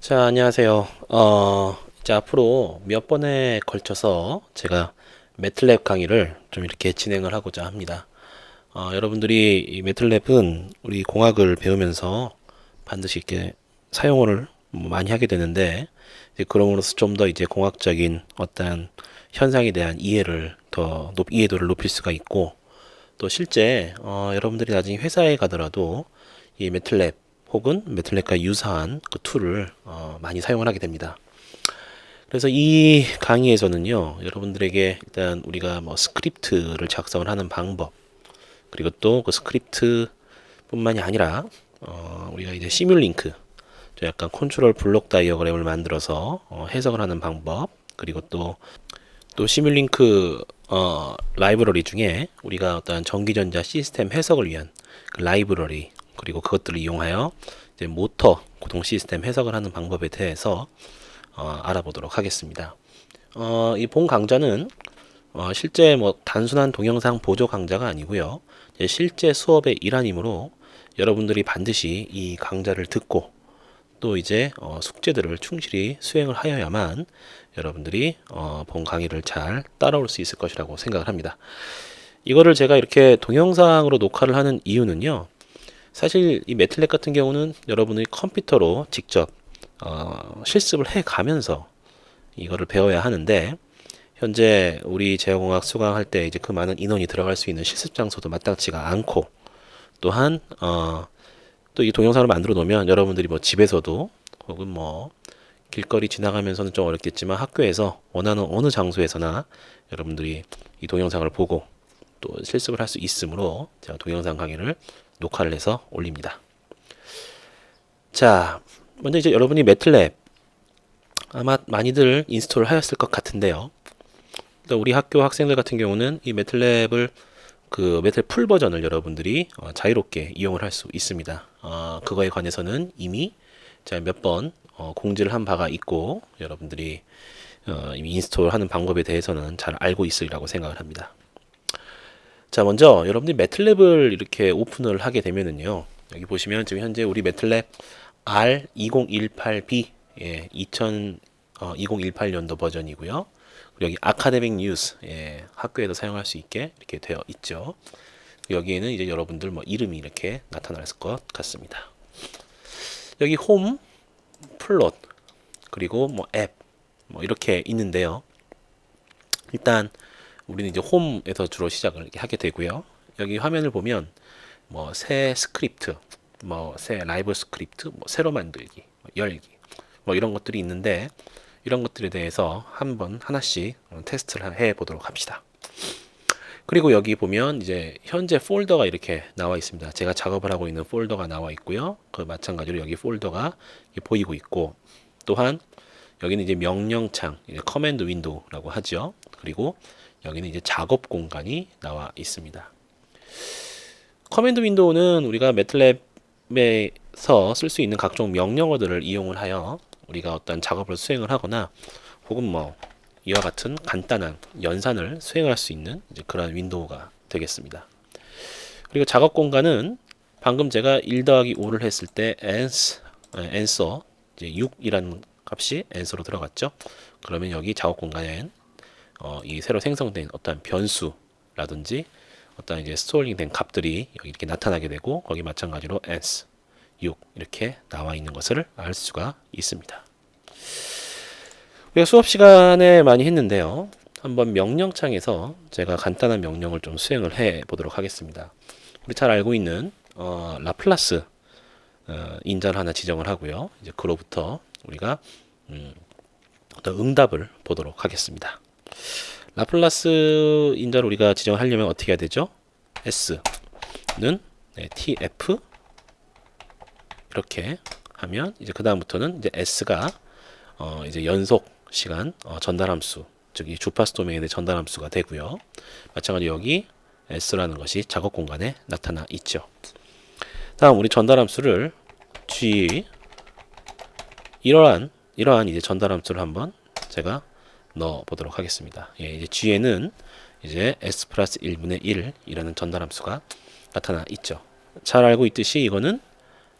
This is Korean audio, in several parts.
자, 안녕하세요. 이제 앞으로 몇 번에 걸쳐서 제가 매틀랩 강의를 좀 이렇게 진행을 하고자 합니다. 여러분들이 이 매틀랩은 우리 공학을 배우면서 반드시 이렇게 사용을 많이 하게 되는데, 이제 그럼으로써 좀 더 이제 공학적인 어떤 현상에 대한 이해를 이해도를 높일 수가 있고, 또 실제 여러분들이 나중에 회사에 가더라도 이 매틀랩 혹은 매틀랩과 유사한 그 툴을 많이 사용을 하게 됩니다. 그래서 이 강의에서는요, 여러분들에게 일단 우리가 뭐 스크립트를 작성을 하는 방법, 그리고 또 그 스크립트 뿐만이 아니라 우리가 이제 시뮬링크, 약간 컨트롤 블록 다이어그램을 만들어서 해석을 하는 방법, 그리고 또 시뮬링크 라이브러리 중에 우리가 어떤 전기전자 시스템 해석을 위한 그 라이브러리, 그리고 그것들을 이용하여 이제 모터 구동 시스템 해석을 하는 방법에 대해서 알아보도록 하겠습니다. 이 본 강좌는 실제 뭐 단순한 동영상 보조 강좌가 아니고요. 실제 수업의 일환이므로 여러분들이 반드시 이 강좌를 듣고 또 이제 숙제들을 충실히 수행을 하여야만 여러분들이 본 강의를 잘 따라올 수 있을 것이라고 생각을 합니다. 이거를 제가 이렇게 동영상으로 녹화를 하는 이유는요. 사실 이 매틀랩 같은 경우는 여러분이 컴퓨터로 직접 실습을 해 가면서 이거를 배워야 하는데, 현재 우리 제어공학 수강할 때 이제 그 많은 인원이 들어갈 수 있는 실습 장소도 마땅치가 않고, 또한 또 이 동영상을 만들어 놓으면 여러분들이 뭐 집에서도 혹은 뭐 길거리 지나가면서는 좀 어렵겠지만 학교에서 원하는 어느 장소에서나 여러분들이 이 동영상을 보고 또 실습을 할 수 있으므로 제가 동영상 강의를 녹화를 해서 올립니다. 자, 먼저 이제 여러분이 매틀랩 아마 많이들 인스톨을 하였을 것 같은데요. 우리 학교 학생들 같은 경우는 이 매틀랩을 그 매틀 풀 버전을 여러분들이 자유롭게 이용을 할 수 있습니다. 그거에 관해서는 이미 제가 몇 번 공지를 한 바가 있고, 여러분들이 이미 인스톨하는 방법에 대해서는 잘 알고 있으리라고 생각을 합니다. 자, 먼저 여러분들이 매틀랩을 이렇게 오픈을 하게 되면은요, 여기 보시면 지금 현재 우리 매틀랩 R2018B 2018년도 버전이고요. 그리고 여기 아카데믹 뉴스, 학교에도 사용할 수 있게 이렇게 되어 있죠. 여기에는 이제 여러분들 뭐 이름이 이렇게 나타날 것 같습니다. 여기 홈, 플롯, 그리고 뭐 앱, 뭐 이렇게 있는데요. 일단 우리는 이제 홈에서 주로 시작을 하게 되고요. 여기 화면을 보면 뭐 새 스크립트, 뭐 새 라이브 스크립트, 뭐 새로 만들기, 뭐 열기, 뭐 이런 것들이 있는데, 이런 것들에 대해서 한번 하나씩 테스트를 해 보도록 합시다. 그리고 여기 보면 이제 현재 폴더가 이렇게 나와 있습니다. 제가 작업을 하고 있는 폴더가 나와 있고요. 그 마찬가지로 여기 폴더가 보이고 있고, 또한 여기는 이제 명령창, 이제 커맨드 윈도우라고 하죠. 그리고 여기는 이제 작업 공간이 나와 있습니다. 커맨드 윈도우는 우리가 매틀랩에서 쓸 수 있는 각종 명령어들을 이용을 하여 우리가 어떤 작업을 수행을 하거나 혹은 뭐 이와 같은 간단한 연산을 수행할 수 있는 이제 그런 윈도우가 되겠습니다. 그리고 작업 공간은 방금 제가 1 더하기 5를 했을 때 answer 이제 6이라는 값이 answer로 들어갔죠. 그러면 여기 작업 공간엔 이 새로 생성된 어떤 변수라든지 어떤 이제 스토링된 값들이 여기 이렇게 나타나게 되고, 거기 마찬가지로 ans 6 이렇게 나와 있는 것을 알 수가 있습니다. 우리가 수업 시간에 많이 했는데요. 한번 명령창에서 제가 간단한 명령을 좀 수행을 해 보도록 하겠습니다. 우리 잘 알고 있는 라플라스 인자를 하나 지정을 하고요. 이제 그로부터 우리가 어떤 응답을 보도록 하겠습니다. 라플라스 인자를 우리가 지정을 하려면 어떻게 해야 되죠? s는 tf 이렇게 하면 이제 그 다음부터는 이제 s가 이제 연속 시간 전달함수, 즉 이 주파수 도메인의 전달함수가 되고요. 마찬가지로 여기 s라는 것이 작업 공간에 나타나 있죠. 다음 우리 전달함수를 g, 이러한 이제 전달함수를 한번 제가 넣어 보도록 하겠습니다. 이제 g에는 이제 s 플러스 1분의 1이라는 전달함수가 나타나 있죠. 잘 알고 있듯이 이거는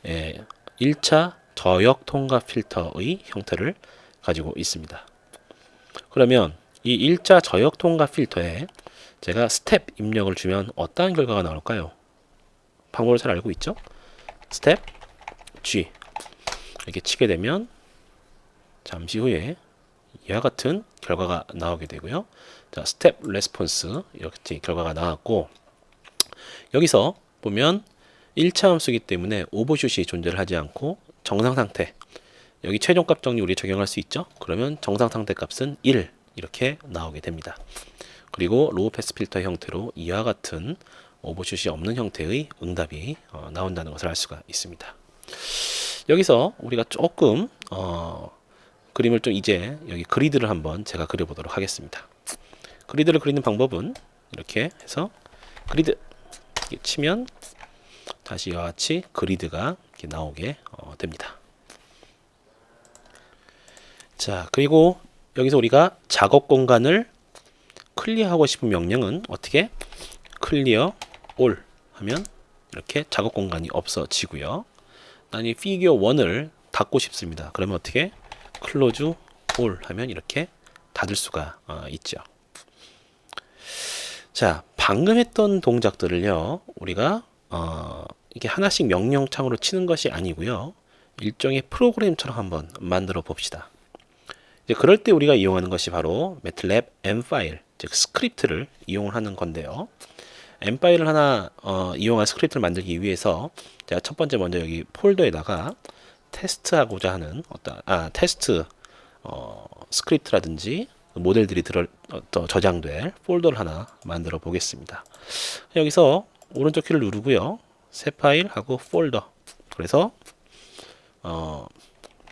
1차 저역 통과 필터의 형태를 가지고 있습니다. 그러면 이 일자 저역 통과 필터에 제가 스텝 입력을 주면 어떠한 결과가 나올까요? 방법을 잘 알고 있죠? 스텝 G 이렇게 치게 되면 잠시 후에 이와 같은 결과가 나오게 되고요. 자, 스텝 레스폰스 이렇게 결과가 나왔고, 여기서 보면 1차 함수이기 때문에 오버슛이 존재를 하지 않고 정상 상태, 여기 최종값 정리 우리 적용할 수 있죠. 그러면 정상 상태 값은 1 이렇게 나오게 됩니다. 그리고 로우 패스 필터 형태로 이와 같은 오버슛이 없는 형태의 응답이 나온다는 것을 알 수가 있습니다. 여기서 우리가 조금 그림을 좀 이제 여기 그리드를 한번 제가 그려보도록 하겠습니다. 그리드를 그리는 방법은 이렇게 해서 그리드 치면 다시 이와 같이 그리드가 이렇게 나오게 됩니다. 자, 그리고 여기서 우리가 작업 공간을 클리어하고 싶은 명령은 어떻게? 클리어 올 하면 이렇게 작업 공간이 없어지고요. 난 이 피규어 1을 닫고 싶습니다. 그러면 어떻게? 클로즈 올 하면 이렇게 닫을 수가 있죠. 자, 방금 했던 동작들을요, 우리가 이게 하나씩 명령창으로 치는 것이 아니고요, 일종의 프로그램처럼 한번 만들어 봅시다. 이제 그럴 때 우리가 이용하는 것이 바로 매틀랩 M 파일, 즉 스크립트를 이용하는 건데요. M 파일을 하나 이용한 스크립트를 만들기 위해서 제가 첫 번째 먼저 여기 폴더에다가 테스트하고자 하는 테스트 스크립트라든지 모델들이 저장될 폴더를 하나 만들어 보겠습니다. 여기서 오른쪽 키를 누르고요, 새 파일 하고 폴더, 그래서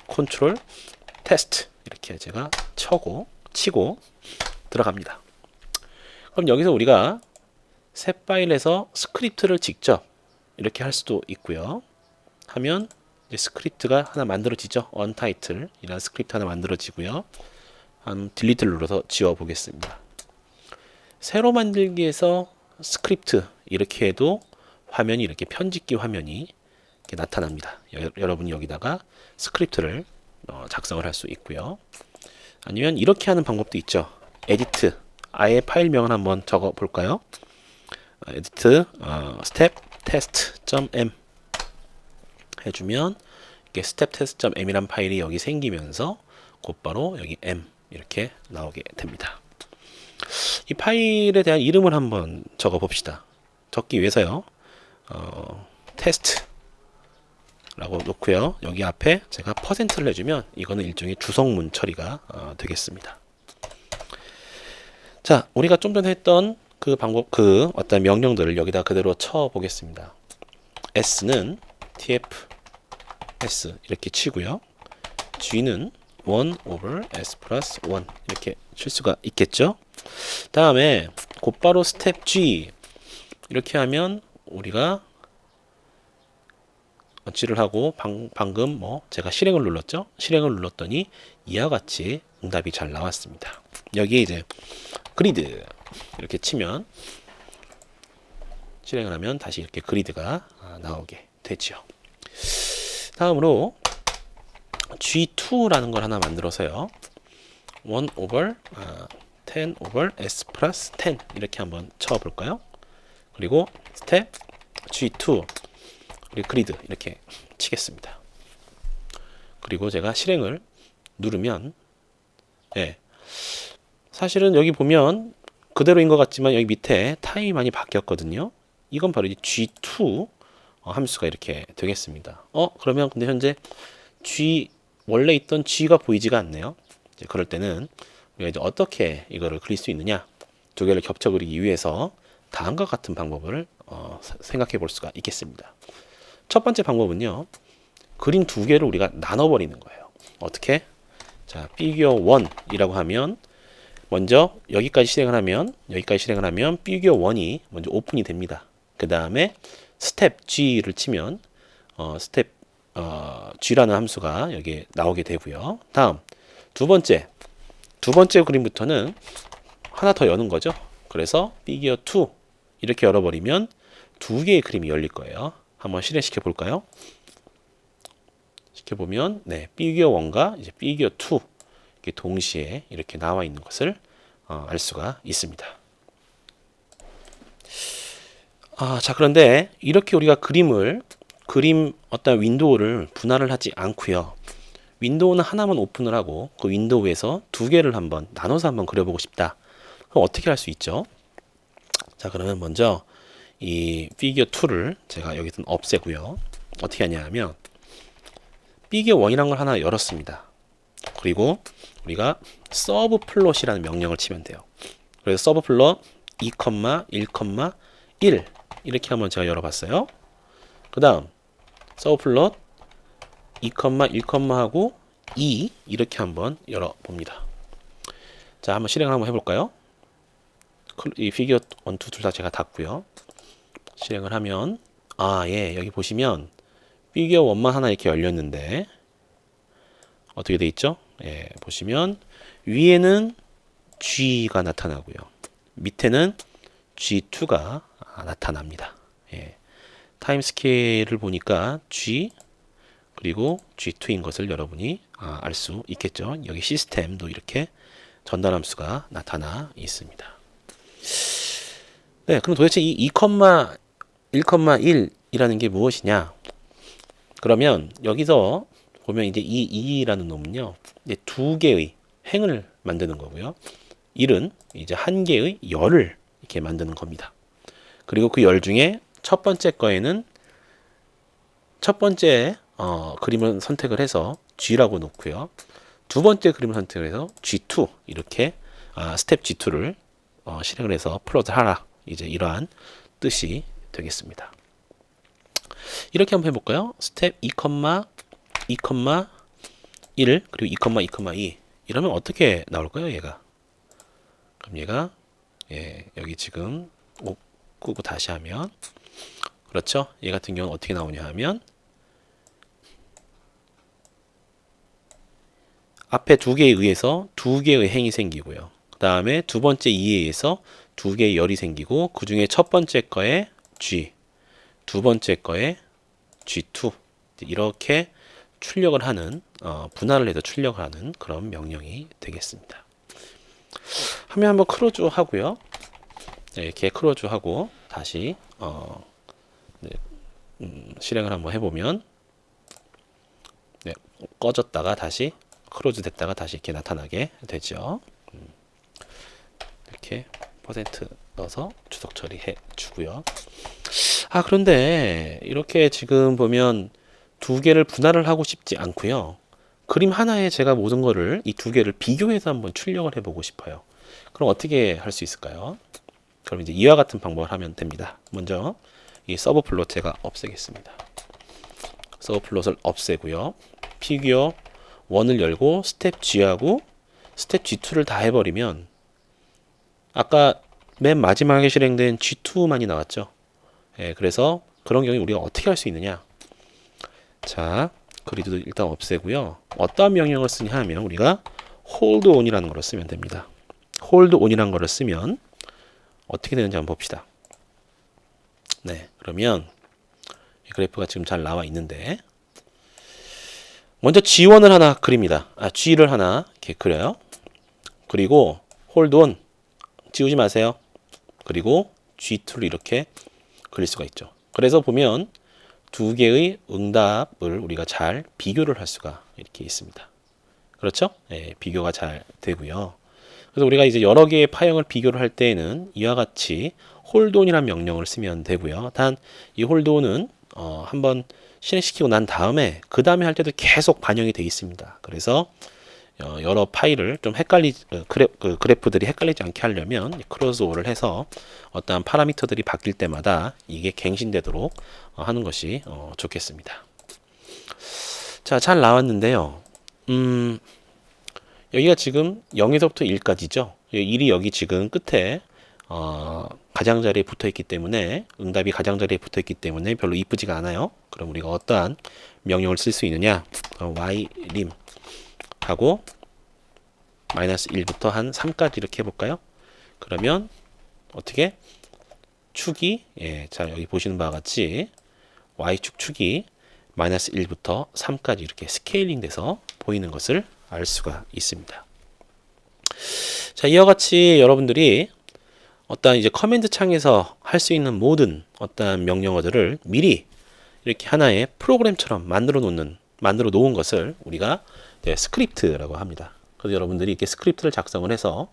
컨트롤 테스트 이렇게 제가 치고 들어갑니다. 그럼 여기서 우리가 새 파일에서 스크립트를 직접 이렇게 할 수도 있고요. 하면 이제 스크립트가 하나 만들어지죠. untitle 이라는 스크립트 하나 만들어지고요. 딜리트를 눌러서 지워 보겠습니다. 새로 만들기에서 스크립트 이렇게 해도 화면이 이렇게 편집기 화면이 이렇게 나타납니다. 여러분이 여기다가 스크립트를 작성을 할 수 있고요. 아니면 이렇게 하는 방법도 있죠. 에디트, 아예 파일명을 한번 적어 볼까요? 에디트 step test.m 해주면 이게 step test.m이란 파일이 여기 생기면서 곧바로 여기 m 이렇게 나오게 됩니다. 이 파일에 대한 이름을 한번 적어 봅시다. 적기 위해서요, 테스트 라고 놓고요, 여기 앞에 제가 퍼센트를 해주면 이거는 일종의 주성문 처리가 되겠습니다. 자, 우리가 좀 전에 했던 그 방법, 그 어떤 명령들을 여기다 그대로 쳐 보겠습니다. s는 tf s 이렇게 치고요, g는 1 over s 플러스 1 이렇게 칠 수가 있겠죠. 다음에 곧바로 스텝 g 이렇게 하면 우리가 G를 하고 방금 제가 실행을 눌렀죠. 실행을 눌렀더니 이와 같이 응답이 잘 나왔습니다. 여기에 이제 그리드 이렇게 치면, 실행을 하면 다시 이렇게 그리드가 나오게 되죠. 다음으로 G2라는 걸 하나 만들어서요, 1 over 10 over S 플러스 10 이렇게 한번 쳐볼까요? 그리고 스텝 G2 그리고 그리드 이렇게 치겠습니다. 그리고 제가 실행을 누르면, 사실은 여기 보면 그대로인 것 같지만 여기 밑에 타입이 많이 바뀌었거든요. 이건 바로 이 G2 함수가 이렇게 되겠습니다. 그러면 근데 현재 원래 있던 G가 보이지가 않네요. 이제 그럴 때는 우리가 이제 어떻게 이거를 그릴 수 있느냐, 두 개를 겹쳐 그리기 위해서 다음과 같은 방법을 생각해 볼 수가 있겠습니다. 첫 번째 방법은요, 그림 두 개를 우리가 나눠버리는 거예요. 어떻게? 자, 피규어 1이라고 하면 먼저 여기까지 실행을 하면 피규어 1이 먼저 오픈이 됩니다. 그 다음에 스텝 G를 치면 스텝 G라는 함수가 여기 나오게 되고요. 다음 두 번째 그림부터는 하나 더 여는 거죠. 그래서 피규어 2 이렇게 열어버리면 두 개의 그림이 열릴 거예요. 한번 실행시켜 볼까요? 이렇게 보면 네, 피규어 1과 이제 피규어 2 이렇게 동시에 이렇게 나와 있는 것을 알 수가 있습니다. 자, 그런데 이렇게 우리가 그림 어떤 윈도우를 분할을 하지 않고요. 윈도우는 하나만 오픈을 하고 그 윈도우에서 두 개를 한번 나눠서 한번 그려보고 싶다. 그럼 어떻게 할 수 있죠? 자, 그러면 먼저 이 피규어 2를 제가 여기서 없애고요. 어떻게 하냐 하면 피규어 1이라는 걸 하나 열었습니다. 그리고 우리가 서브 플롯이라는 명령을 치면 돼요. 그래서 서브 플롯 2, 1, 1 이렇게 한번 제가 열어봤어요. 그 다음 서브 플롯 2, 1, 하고 2 이렇게 한번 열어봅니다. 자, 한번 실행을 한번 해볼까요? 이 피규어 1, 2, 둘 다 제가 닫고요. 실행을 하면 예, 여기 보시면 피규어 1만 하나 이렇게 열렸는데 어떻게 돼 있죠? 예, 보시면 위에는 G가 나타나고요. 밑에는 G2가 나타납니다. 예, 타임 스케일을 보니까 G 그리고 G2인 것을 여러분이 알 수 있겠죠. 여기 시스템도 이렇게 전달 함수가 나타나 있습니다. 네, 그럼 도대체 이 2,1,1이라는 게 무엇이냐? 그러면 여기서 보면 이제 이 2라는 놈은요, 이제 두 개의 행을 만드는 거고요. 1은 이제 한 개의 열을 이렇게 만드는 겁니다. 그리고 그 열 중에 첫 번째 거에는 첫 번째 그림을 선택을 해서 G라고 놓고요. 두 번째 그림을 선택을 해서 G2 이렇게 스텝 G2를 실행을 해서 플롯을 하라. 이제 이러한 뜻이 되겠습니다. 이렇게 한번 해볼까요? 스텝 2, 1 그리고 2, 2, 이러면 어떻게 나올까요? 얘가 그럼 얘가 여기 지금 끄고 다시 하면 그렇죠? 얘 같은 경우는 어떻게 나오냐 하면 앞에 두 개에 의해서 두 개의 행이 생기고요. 그 다음에 두 번째 2에 의해서 두 개의 열이 생기고 그 중에 첫 번째 거에 G, 두 번째 거에 G2 이렇게 출력을 하는 분할을 해서 출력을 하는 그런 명령이 되겠습니다. 화면 한번 크로즈 하고요. 네, 이렇게 크로즈 하고 다시 실행을 한번 해보면 꺼졌다가 다시 크로즈 됐다가 다시 이렇게 나타나게 되죠. 이렇게 퍼센트 넣어서 주석 처리해 주고요. 그런데 이렇게 지금 보면 두 개를 분할을 하고 싶지 않고요. 그림 하나에 제가 모든 거를 이 두 개를 비교해서 한번 출력을 해보고 싶어요. 그럼 어떻게 할 수 있을까요? 그럼 이제 이와 같은 방법을 하면 됩니다. 먼저 이 서브 플롯 제가 없애겠습니다. 서브 플롯을 없애고요. 피규어 1을 열고 스텝 G하고 스텝 G2를 다 해버리면 아까 맨 마지막에 실행된 G2만이 나왔죠. 그래서 그런 경우에 우리가 어떻게 할 수 있느냐? 자, 그리드도 일단 없애고요. 어떤 명령을 쓰냐 하면 우리가 hold on이라는 걸 쓰면 됩니다. hold on이라는 걸 쓰면 어떻게 되는지 한번 봅시다. 네, 그러면 그래프가 지금 잘 나와 있는데 먼저 G1을 하나 그립니다. G를 하나 이렇게 그려요. 그리고 hold on 지우지 마세요. 그리고 G2를 이렇게 그릴 수가 있죠. 그래서 보면 두 개의 응답을 우리가 잘 비교를 할 수가 이렇게 있습니다. 그렇죠? 비교가 잘 되고요. 그래서 우리가 이제 여러 개의 파형을 비교를 할 때에는 이와 같이 홀드온이라는 명령을 쓰면 되고요. 단 이 홀드온은 한번 실행시키고 난 다음에 그 다음에 할 때도 계속 반영이 되어 있습니다. 그래서 여러 파일을 좀 그래프들이 헷갈리지 않게 하려면 크로스오버를 해서 어떠한 파라미터들이 바뀔 때마다 이게 갱신되도록 하는 것이 좋겠습니다. 자, 잘 나왔는데요. 여기가 지금 0에서부터 1까지죠. 1이 여기 지금 끝에 가장자리에 붙어 있기 때문에 응답이 가장자리에 붙어 있기 때문에 별로 이쁘지가 않아요. 그럼 우리가 어떠한 명령을 쓸 수 있느냐? ylim 하고 마이너스 1부터 한 3까지 이렇게 해볼까요? 그러면 어떻게? 축이 자 여기 보시는 바와 같이 y축 축이 마이너스 1부터 3까지 이렇게 스케일링 돼서 보이는 것을 알 수가 있습니다. 자, 이와 같이 여러분들이 어떤 이제 커맨드 창에서 할 수 있는 모든 어떤 명령어들을 미리 이렇게 하나의 프로그램처럼 만들어 놓은 것을 우리가 스크립트라고 합니다. 그래서 여러분들이 이렇게 스크립트를 작성을 해서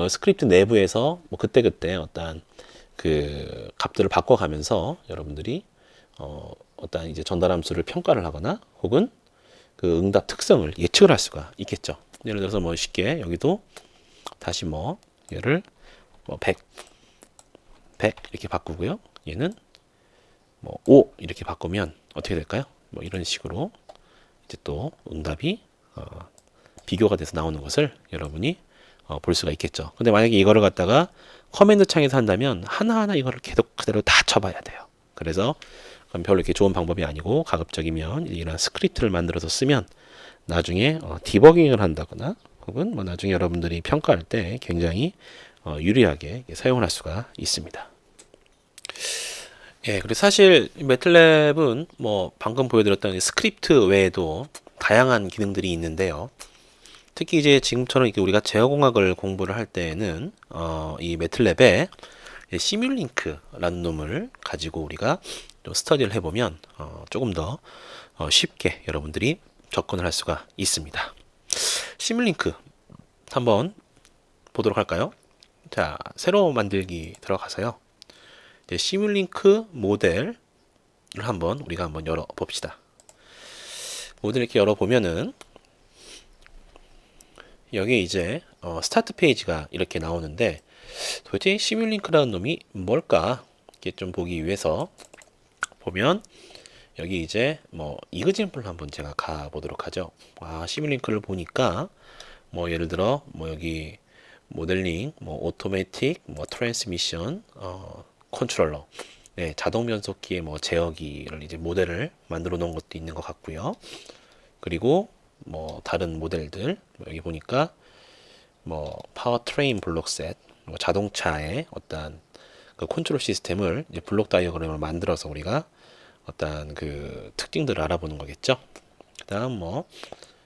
스크립트 내부에서 뭐 그때그때 어떤 그 값들을 바꿔가면서 여러분들이 어떤 이제 전달 함수를 평가를 하거나 혹은 그 응답 특성을 예측을 할 수가 있겠죠. 예를 들어서 뭐 쉽게 여기도 다시 뭐 얘를 뭐 100 이렇게 바꾸고요. 얘는 뭐 5 이렇게 바꾸면 어떻게 될까요? 뭐 이런 식으로 이제 또 응답이 비교가 돼서 나오는 것을 여러분이 볼 수가 있겠죠. 근데 만약에 이거를 갖다가 커맨드 창에서 한다면 하나하나 이거를 계속 그대로 다 쳐봐야 돼요. 그래서 그건 별로 이렇게 좋은 방법이 아니고 가급적이면 이런 스크립트를 만들어서 쓰면 나중에 디버깅을 한다거나 혹은 뭐 나중에 여러분들이 평가할 때 굉장히 유리하게 사용을 할 수가 있습니다. 예, 그리고 사실 매틀랩은 뭐 방금 보여드렸던 스크립트 외에도 다양한 기능들이 있는데요. 특히 이제 지금처럼 이렇게 우리가 제어공학을 공부를 할 때에는 이 매틀랩에 시뮬링크라는 놈을 가지고 우리가 좀 스터디를 해보면 조금 더 쉽게 여러분들이 접근을 할 수가 있습니다. 시뮬링크 한번 보도록 할까요? 자, 새로 만들기 들어가서요. 이제 시뮬링크 모델을 우리가 한번 열어 봅시다. 모델 이렇게 열어 보면은 여기 이제 스타트 페이지가 이렇게 나오는데 도대체 시뮬링크라는 놈이 뭘까? 이렇게 좀 보기 위해서 보면 여기 이제 뭐 이그젠플 한번 제가 가 보도록 하죠. 시뮬링크를 보니까 뭐 예를 들어 뭐 여기 모델링, 뭐 오토매틱, 뭐 트랜스미션, 컨트롤러, 네, 자동 변속기의 뭐 제어기를 이제 모델을 만들어 놓은 것도 있는 것 같고요. 그리고 뭐 다른 모델들 여기 보니까 뭐 파워트레인 블록셋, 뭐 자동차의 어떤 그 컨트롤 시스템을 이제 블록 다이어그램을 만들어서 우리가 어떤 그 특징들을 알아보는 거겠죠. 그다음 뭐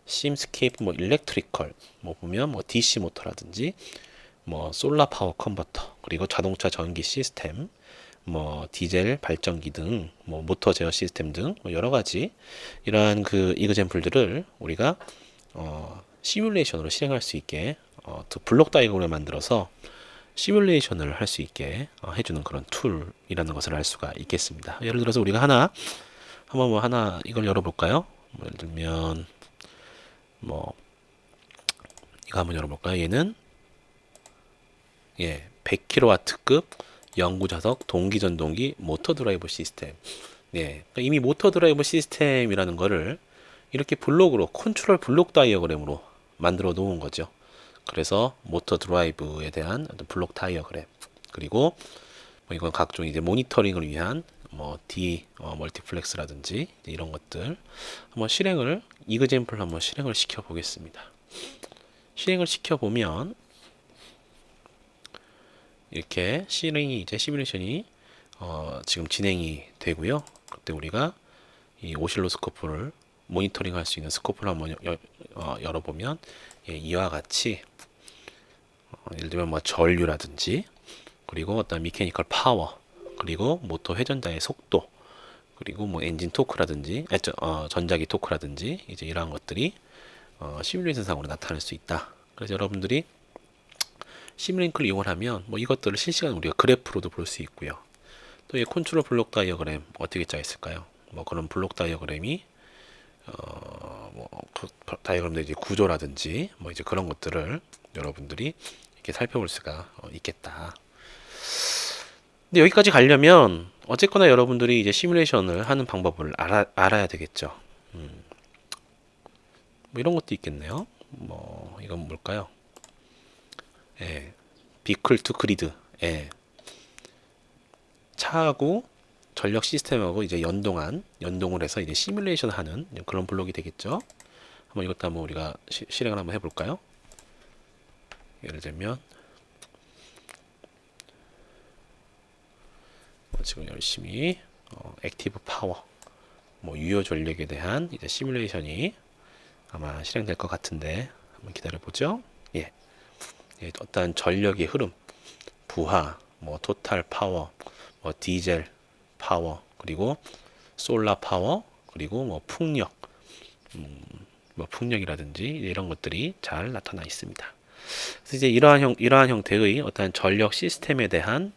심스케이프, 뭐 일렉트리컬, 뭐 보면 뭐 DC 모터라든지 뭐 솔라 파워 컨버터, 그리고 자동차 전기 시스템, 뭐 디젤 발전기 등, 뭐 모터 제어 시스템 등 뭐 여러 가지 이러한 그 이그젠플들을 우리가 시뮬레이션으로 실행할 수 있게 블록 다이어그램을 만들어서 시뮬레이션을 할 수 있게 해주는 그런 툴이라는 것을 알 수가 있겠습니다. 예를 들어서 우리가 하나 이걸 열어볼까요? 뭐 예를 들면 뭐 이거 한번 열어볼까요? 얘는 100kW급 영구자석 동기전동기 모터 드라이버 시스템. 그러니까 이미 모터 드라이버 시스템이라는 거를 이렇게 블록으로 컨트롤 블록 다이어그램으로 만들어 놓은 거죠. 그래서 모터 드라이브에 대한 블록 다이어그램, 그리고 뭐 이건 각종 이제 모니터링을 위한 뭐 멀티플렉스라든지 이런 것들 한번 이그젠플 한번 실행을 시켜 보겠습니다. 실행을 시켜 보면 이렇게 시뮬레이션이 지금 진행이 되고요. 그때 우리가 이 오실로스코프를 모니터링 할 수 있는 스코프를 한번 열어보면 이와 같이 예를 들면 뭐 전류라든지, 그리고 어떤 미케니컬 파워, 그리고 모터 회전자의 속도, 그리고 뭐 엔진 토크라든지 전자기 토크라든지 이제 이러한 것들이 시뮬레이션상으로 나타날 수 있다. 그래서 여러분들이 시뮬링크를 이용하면 뭐 이것들을 실시간 우리가 그래프로도 볼 수 있고요. 또 이 컨트롤 블록 다이어그램 어떻게 짜 있을까요? 뭐 그런 블록 다이어그램이 그 다이어그램의 이제 구조라든지 뭐 이제 그런 것들을 여러분들이 이렇게 살펴볼 수가 있겠다. 근데 여기까지 가려면 어쨌거나 여러분들이 이제 시뮬레이션을 하는 방법을 알아야 되겠죠. 뭐 이런 것도 있겠네요. 뭐 이건 뭘까요? 비클 투 그리드. 차하고 전력 시스템하고 이제 연동을 해서 이제 시뮬레이션 하는 그런 블록이 되겠죠. 한번 이것도 한번 우리가 실행을 한번 해볼까요? 예를 들면 지금 열심히 액티브 파워 뭐 유효 전력에 대한 이제 시뮬레이션이 아마 실행될 것 같은데 한번 기다려 보죠. 예. 예, 어떤 전력의 흐름, 부하, 뭐 토탈 파워, 뭐 디젤 파워, 그리고 솔라 파워, 그리고 뭐 풍력, 뭐 풍력이라든지 이런 것들이 잘 나타나 있습니다. 그래서 이제 이러한 형태의 어떤 전력 시스템에 대한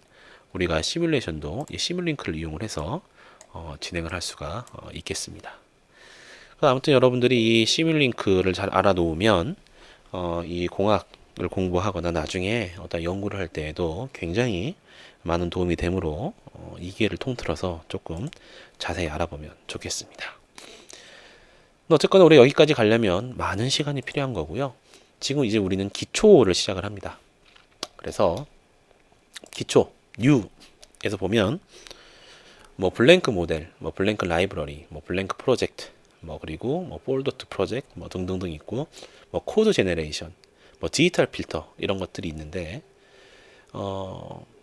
우리가 시뮬레이션도 이 시뮬링크를 이용을 해서 진행을 할 수가 있겠습니다. 아무튼 여러분들이 이 시뮬링크를 잘 알아놓으면 이 공학을 공부하거나 나중에 어떤 연구를 할 때에도 굉장히 많은 도움이 되므로 이 기회를 통틀어서 조금 자세히 알아보면 좋겠습니다. 어쨌거나 우리 여기까지 가려면 많은 시간이 필요한 거고요. 지금 이제 우리는 기초를 시작을 합니다. 그래서 기초 U에서 보면 뭐 블랭크 모델, 뭐 블랭크 라이브러리, 뭐 블랭크 프로젝트, 뭐 그리고 뭐 폴더트 프로젝트 뭐 등등등 있고 뭐 코드 제너레이션, 뭐 디지털 필터 이런 것들이 있는데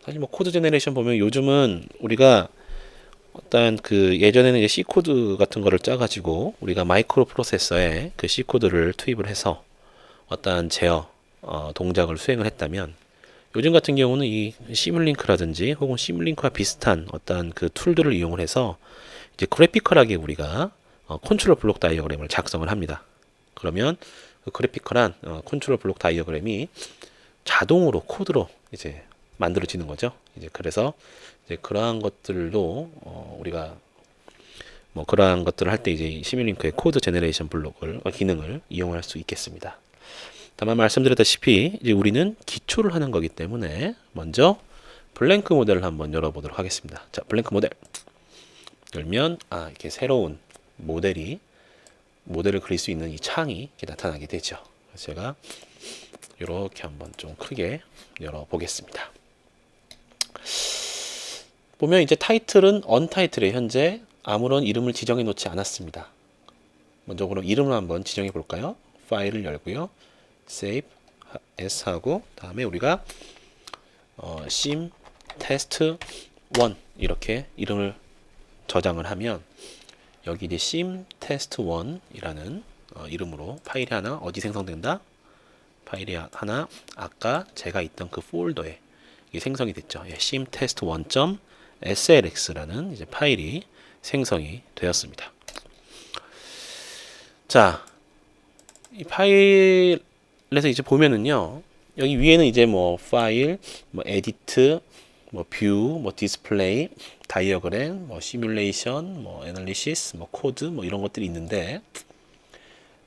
사실 뭐 코드 제너레이션 보면 요즘은 우리가 어떤 그 예전에는 이제 C 코드 같은 거를 짜가지고 우리가 마이크로 프로세서에 그 C 코드를 투입을 해서 어떠한 제어 동작을 수행을 했다면 요즘 같은 경우는 이 시뮬링크라든지 혹은 시뮬링크와 비슷한 어떤 그 툴들을 이용을 해서 이제 그래피컬하게 우리가 컨트롤 블록 다이어그램을 작성을 합니다. 그러면 그 그래피컬한 컨트롤 블록 다이어그램이 자동으로 코드로 이제 만들어지는 거죠. 이제 그래서 이제 그러한 것들도 우리가 뭐 그러한 것들을 할 때 이제 시뮬링크의 코드 제너레이션 블록을 기능을 이용할 수 있겠습니다. 다만 말씀드렸다시피 이제 우리는 기초를 하는 거기 때문에 먼저 블랭크 모델을 한번 열어보도록 하겠습니다. 자, 블랭크 모델 열면 이렇게 새로운 모델을 그릴 수 있는 이 창이 이렇게 나타나게 되죠. 그래서 제가 이렇게 한번 좀 크게 열어보겠습니다. 보면 이제 타이틀은 언타이틀에 현재 아무런 이름을 지정해 놓지 않았습니다. 먼저 그럼 이름을 한번 지정해 볼까요? 파일을 열고요. save as 하고 다음에 우리가 sim test 1 이렇게 이름을 저장을 하면 여기 이제 sim test 1이라는 이름으로 파일이 하나 어디 생성된다? 파일이 하나 아까 제가 있던 그 폴더에 이게 생성이 됐죠. 예, sim test 1.slx라는 이제 파일이 생성이 되었습니다. 자, 이 파일에서 이제 보면은요, 여기 위에는 이제 뭐 파일, 뭐 에디트, 뭐 뷰, 뭐 디스플레이, 다이어그램, 뭐 시뮬레이션, 뭐 애널리시스, 뭐 코드, 뭐 이런 것들이 있는데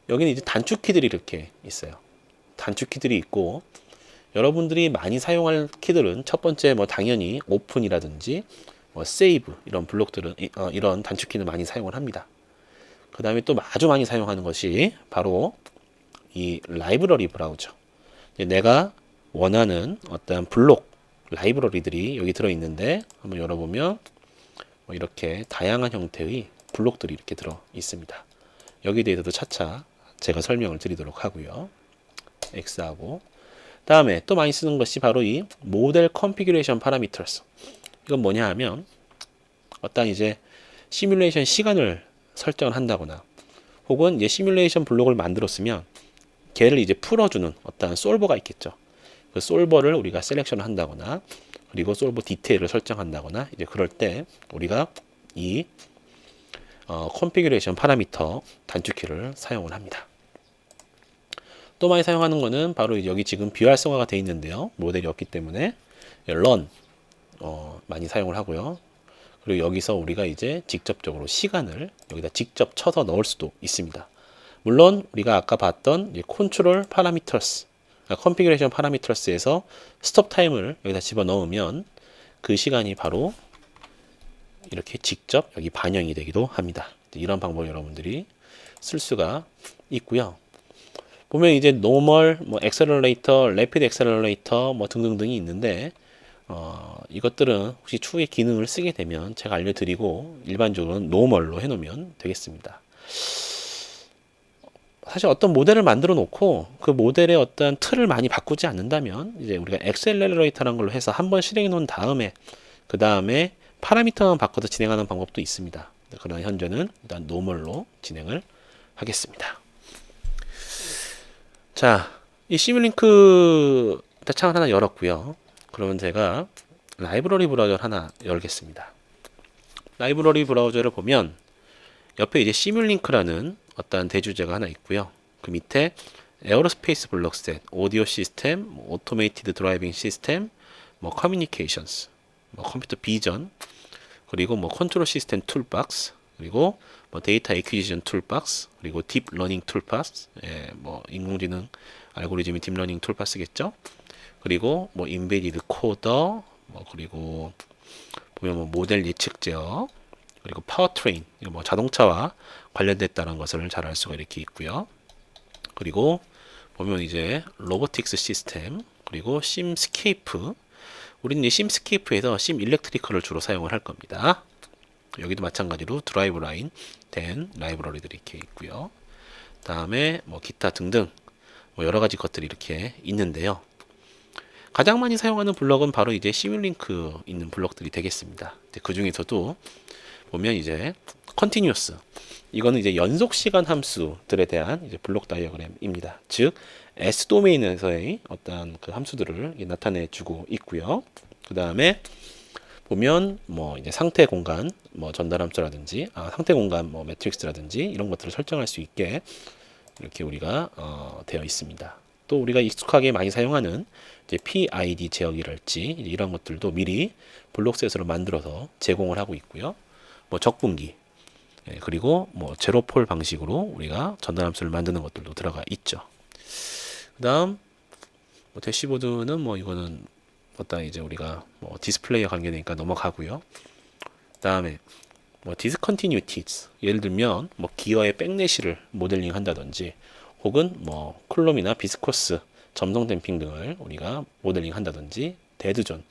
여기는 이제 단축키들이 이렇게 있어요. 단축키들이 있고 여러분들이 많이 사용할 키들은 첫 번째 뭐 당연히 오픈이라든지 뭐 세이브 이런 블록들은 이런 단축키를 많이 사용을 합니다. 그 다음에 또 아주 많이 사용하는 것이 바로 이 라이브러리 브라우저. 내가 원하는 어떤 블록 라이브러리들이 여기 들어 있는데 한번 열어보면 뭐 이렇게 다양한 형태의 블록들이 이렇게 들어 있습니다. 여기에 대해서도 차차 제가 설명을 드리도록 하고요. X하고 다음에 또 많이 쓰는 것이 바로 이 모델 컨피규레이션 파라미터스. 이건 뭐냐 하면 어떤 이제 시뮬레이션 시간을 설정을 한다거나 혹은 이제 시뮬레이션 블록을 만들었으면 걔를 이제 풀어주는 어떤 솔버가 있겠죠. 그 솔버를 우리가 셀렉션을 한다거나 그리고 솔버 디테일을 설정한다거나 이제 그럴 때 우리가 이 컨피규레이션 파라미터 단축키를 사용을 합니다. 또 많이 사용하는 거는 바로 여기 지금 비활성화가 되어 있는데요. 모델이 없기 때문에 run 많이 사용을 하고요. 그리고 여기서 우리가 이제 직접적으로 시간을 여기다 직접 쳐서 넣을 수도 있습니다. 물론 우리가 아까 봤던 컨트롤 파라미터스, 컨피그레이션 파라미터스에서 스톱 타임을 여기다 집어넣으면 그 시간이 바로 이렇게 직접 여기 반영이 되기도 합니다. 이런 방법을 여러분들이 쓸 수가 있고요. 보면 이제 노멀, 뭐 엑셀러레이터, 레피드 엑셀러레이터 뭐 등등등이 있는데 이것들은 혹시 추후에 기능을 쓰게 되면 제가 알려드리고 일반적으로는 노멀로 해놓으면 되겠습니다. 사실 어떤 모델을 만들어 놓고 그 모델의 어떤 틀을 많이 바꾸지 않는다면 이제 우리가 엑셀러레이터라는 걸로 해서 한번 실행해 놓은 다음에 그 다음에 파라미터만 바꿔서 진행하는 방법도 있습니다. 그러나 현재는 일단 노멀로 진행을 하겠습니다. 자, 이 시뮬링크 창을 하나 열었고요. 그러면 제가 라이브러리 브라우저를 하나 열겠습니다. 라이브러리 브라우저를 보면 옆에 이제 시뮬링크라는 어떤 대주제가 하나 있고요. 그 밑에 에어로스페이스 블록셋, 오디오 시스템, 오토메이티드 드라이빙 시스템, 뭐 커뮤니케이션스, 뭐 컴퓨터 비전, 그리고 뭐 컨트롤 시스템 툴박스, 그리고 뭐 데이터 애퀴지션 툴박스, 그리고 딥 러닝 툴박스, 뭐 인공지능 알고리즘이 딥 러닝 툴박스겠죠. 그리고 뭐 인베디드 코더, 뭐 그리고 보면 뭐 모델 예측 제어, 그리고 파워트레인, 뭐 자동차와 관련됐다는 것을 잘 알 수가 이렇게 있고요. 그리고 보면 이제 로보틱스 시스템, 그리고 심스케이프. 우리는 이 심스케이프에서 심 일렉트리컬을 주로 사용을 할 겁니다. 여기도 마찬가지로 드라이브 라인 된 라이브러리들이 이렇게 있고요. 다음에 뭐 기타 등등 뭐 여러 가지 것들이 이렇게 있는데요. 가장 많이 사용하는 블럭은 바로 이제 시뮬링크 있는 블럭들이 되겠습니다. 그 중에서도 보면 이제 컨티뉴어스, 이거는 이제 연속 시간 함수들에 대한 이제 블록 다이어그램입니다. 즉 S 도메인에서의 어떤 그 함수들을 나타내 주고 있고요. 그 다음에 보면 뭐 이제 상태 공간 뭐 전달 함수라든지 상태 공간 뭐 매트릭스라든지 이런 것들을 설정할 수 있게 이렇게 우리가 되어 있습니다. 또 우리가 익숙하게 많이 사용하는 이제 PID 제어기랄지 이런 것들도 미리 블록셋으로 만들어서 제공을 하고 있고요. 뭐 적분기, 그리고 뭐 제로폴 방식으로 우리가 전달 함수를 만드는 것들도 들어가 있죠. 그다음 뭐 대시보드는 뭐 이거는 어떤 이제 우리가 뭐 디스플레이와 관계되니까 넘어가고요. 그다음에 뭐 디스컨티뉴티즈, 예를 들면 뭐 기어의 백래시를 모델링 한다든지 혹은 뭐 쿨럼이나 비스코스 점성 댐핑 등을 우리가 모델링 한다든지 데드존,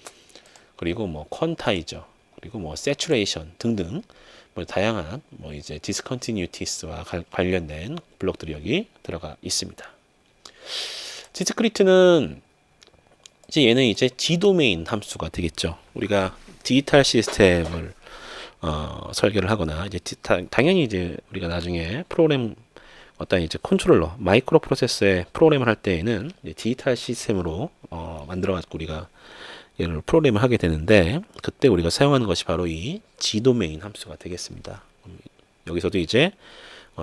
그리고 뭐 퀀타이저, 그리고 뭐 세츄레이션 등등 뭐 다양한 뭐 이제 디스컨티뉴티스와 관련된 블록들이 여기 들어가 있습니다. 디스크리트는 이제 얘는 이제 G도메인 함수가 되겠죠. 우리가 디지털 시스템을 설계를 하거나 이제 당연히 이제 우리가 나중에 프로그램 어떤 이제 컨트롤러 마이크로 프로세서에 프로그램을 할 때에는 이제 디지털 시스템으로 만들어 가지고 우리가 얘를 프로그램을 하게 되는데, 그때 우리가 사용하는 것이 바로 이 G도메인 함수가 되겠습니다. 여기서도 이제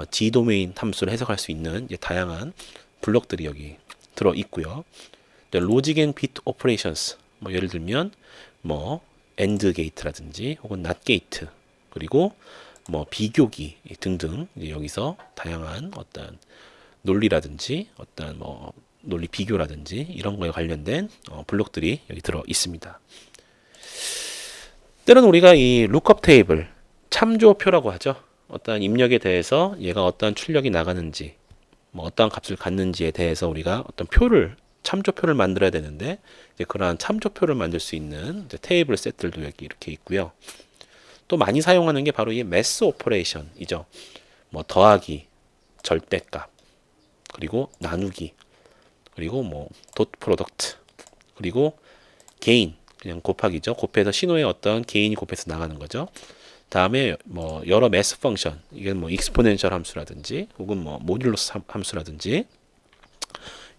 G도메인 함수를 해석할 수 있는 이제 다양한 블록들이 여기 들어 있고요. 로직 앤 비트 오퍼레이션스, 뭐 예를 들면 뭐 AND 게이트라든지 혹은 NOT 게이트, 그리고 뭐 비교기 등등 이제 여기서 다양한 어떤 논리라든지 어떤 뭐 논리 비교라든지 이런 거에 관련된 블록들이 여기 들어 있습니다. 때로는 우리가 이 룩업 테이블, 참조표라고 하죠. 어떠한 입력에 대해서 얘가 어떠한 출력이 나가는지, 뭐 어떠한 값을 갖는지에 대해서 우리가 어떤 표를, 참조표를 만들어야 되는데, 이제 그러한 참조표를 만들 수 있는 이제 테이블 셋들도 여기 이렇게 있고요. 또 많이 사용하는 게 바로 이 매스 오퍼레이션이죠. 뭐 더하기, 절대값, 그리고 나누기, 그리고 뭐 닷 프로덕트, 그리고 개인, 그냥 곱하기죠. 곱해서 신호에 어떤 개인이 곱해서 나가는 거죠. 다음에 뭐 여러 매스 펑션, 이게 뭐 익스포넨셜 함수라든지 혹은 뭐 모듈러스 함수라든지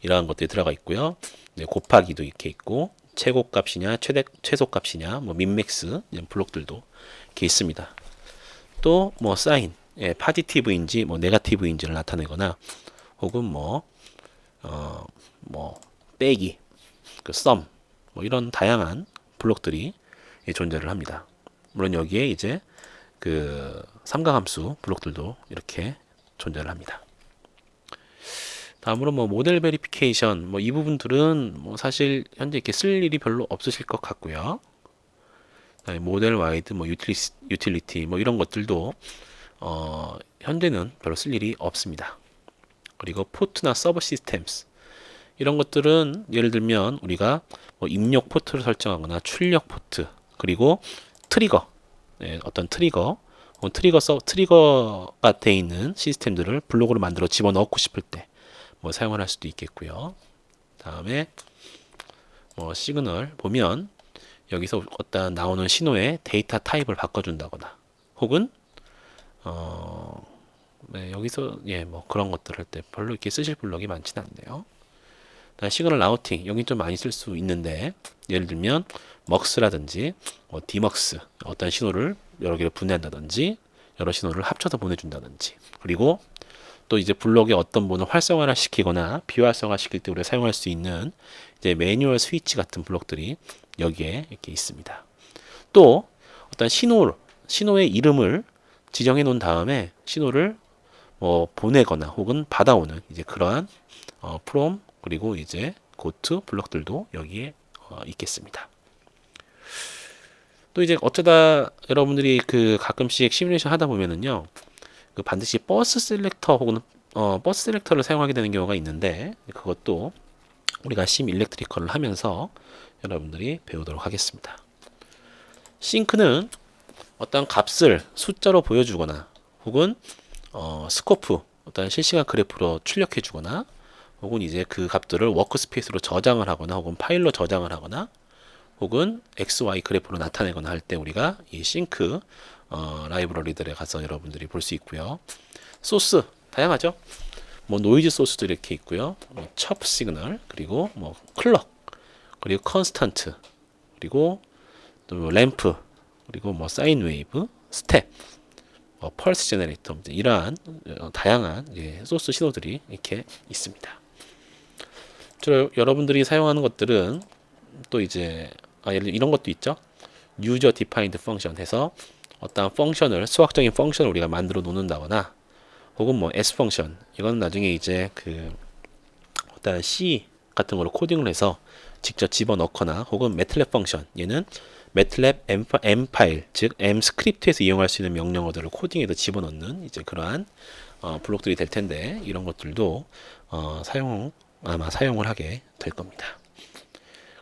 이러한 것들이 들어가 있고요. 네, 곱하기도 이렇게 있고 최고값이냐 최소값이냐 뭐 민맥스 이런 블록들도 이렇게 있습니다. 또 뭐 사인, 파지티브인지 뭐 네거티브인지를 나타내거나 혹은 뭐 빼기, 그 썸, 뭐 이런 다양한 블록들이 존재를 합니다. 물론 여기에 이제 그 삼각함수 블록들도 이렇게 존재를 합니다. 다음으로 뭐 모델 베리피케이션, 뭐 이 부분들은 뭐 사실 현재 이렇게 쓸 일이 별로 없으실 것 같고요. 모델 와이드, 뭐 유틸리티, 뭐 이런 것들도 현재는 별로 쓸 일이 없습니다. 그리고 포트나 서버 시스템스, 이런 것들은 예를 들면 우리가 뭐 입력 포트를 설정하거나 출력 포트, 그리고 트리거, 어떤 트리거, 트리거가 되어 있는 시스템들을 블록으로 만들어 집어넣고 싶을 때 뭐 사용을 할 수도 있겠고요. 다음에 뭐 시그널 보면 여기서 어떤 나오는 신호의 데이터 타입을 바꿔준다거나 혹은 어, 네, 여기서 예, 뭐 그런 것들 할 때 별로 이렇게 쓰실 블럭이 많지는 않네요. 시그널 라우팅 여기 좀 많이 쓸 수 있는데 예를 들면 먹스라든지 뭐 디먹스 어떤 신호를 여러 개를 분해한다든지 여러 신호를 합쳐서 보내준다든지 그리고 또 이제 블록의 어떤 부분을 활성화를 시키거나 비활성화 시킬 때 우리가 사용할 수 있는 이제 매뉴얼 스위치 같은 블록들이 여기에 이렇게 있습니다. 또 어떤 신호의 이름을 지정해 놓은 다음에 신호를 뭐 보내거나 혹은 받아오는 이제 그러한 from 그리고 이제 고to 블록들도 여기에 있겠습니다. 또 이제 어쩌다 여러분들이 그 가끔씩 시뮬레이션 하다 보면은요, 그 반드시 버스 셀렉터 혹은 버스 셀렉터를 사용하게 되는 경우가 있는데 그것도 우리가 심 일렉트리컬을 하면서 여러분들이 배우도록 하겠습니다. 싱크는 어떤 값을 숫자로 보여주거나 혹은 스코프 어떤 실시간 그래프로 출력해 주거나 혹은 이제 그 값들을 워크스페이스로 저장을 하거나 혹은 파일로 저장을 하거나 혹은 XY 그래프로 나타내거나 할 때 우리가 이 싱크 라이브러리들에 가서 여러분들이 볼 수 있고요. 소스 다양하죠. 뭐 노이즈 소스도 이렇게 있고요. 뭐 첩 시그널 그리고 뭐 클럭 그리고 컨스턴트 그리고 또 램프 그리고 뭐 사인 웨이브 스텝 펄스 제너레이터 이러한 다양한 소스 신호들이 이렇게 있습니다. 여러분들이 사용하는 것들은 또 이제 예를 들어 이런 것도 있죠. 유저 디파인드 펑션 해서 어떤 펑션을 수학적인 펑션을 우리가 만들어 놓는다거나 혹은 뭐 S 펑션 이건 나중에 이제 그 어떤 C 같은 걸로 코딩을 해서 직접 집어넣거나 혹은 매틀랩 펑션 얘는 매틀랩 M 파일 즉 M 스크립트에서 이용할 수 있는 명령어들을 코딩해서 집어넣는 이제 그러한 블록들이 될 텐데 이런 것들도 아마 사용을 하게 될 겁니다.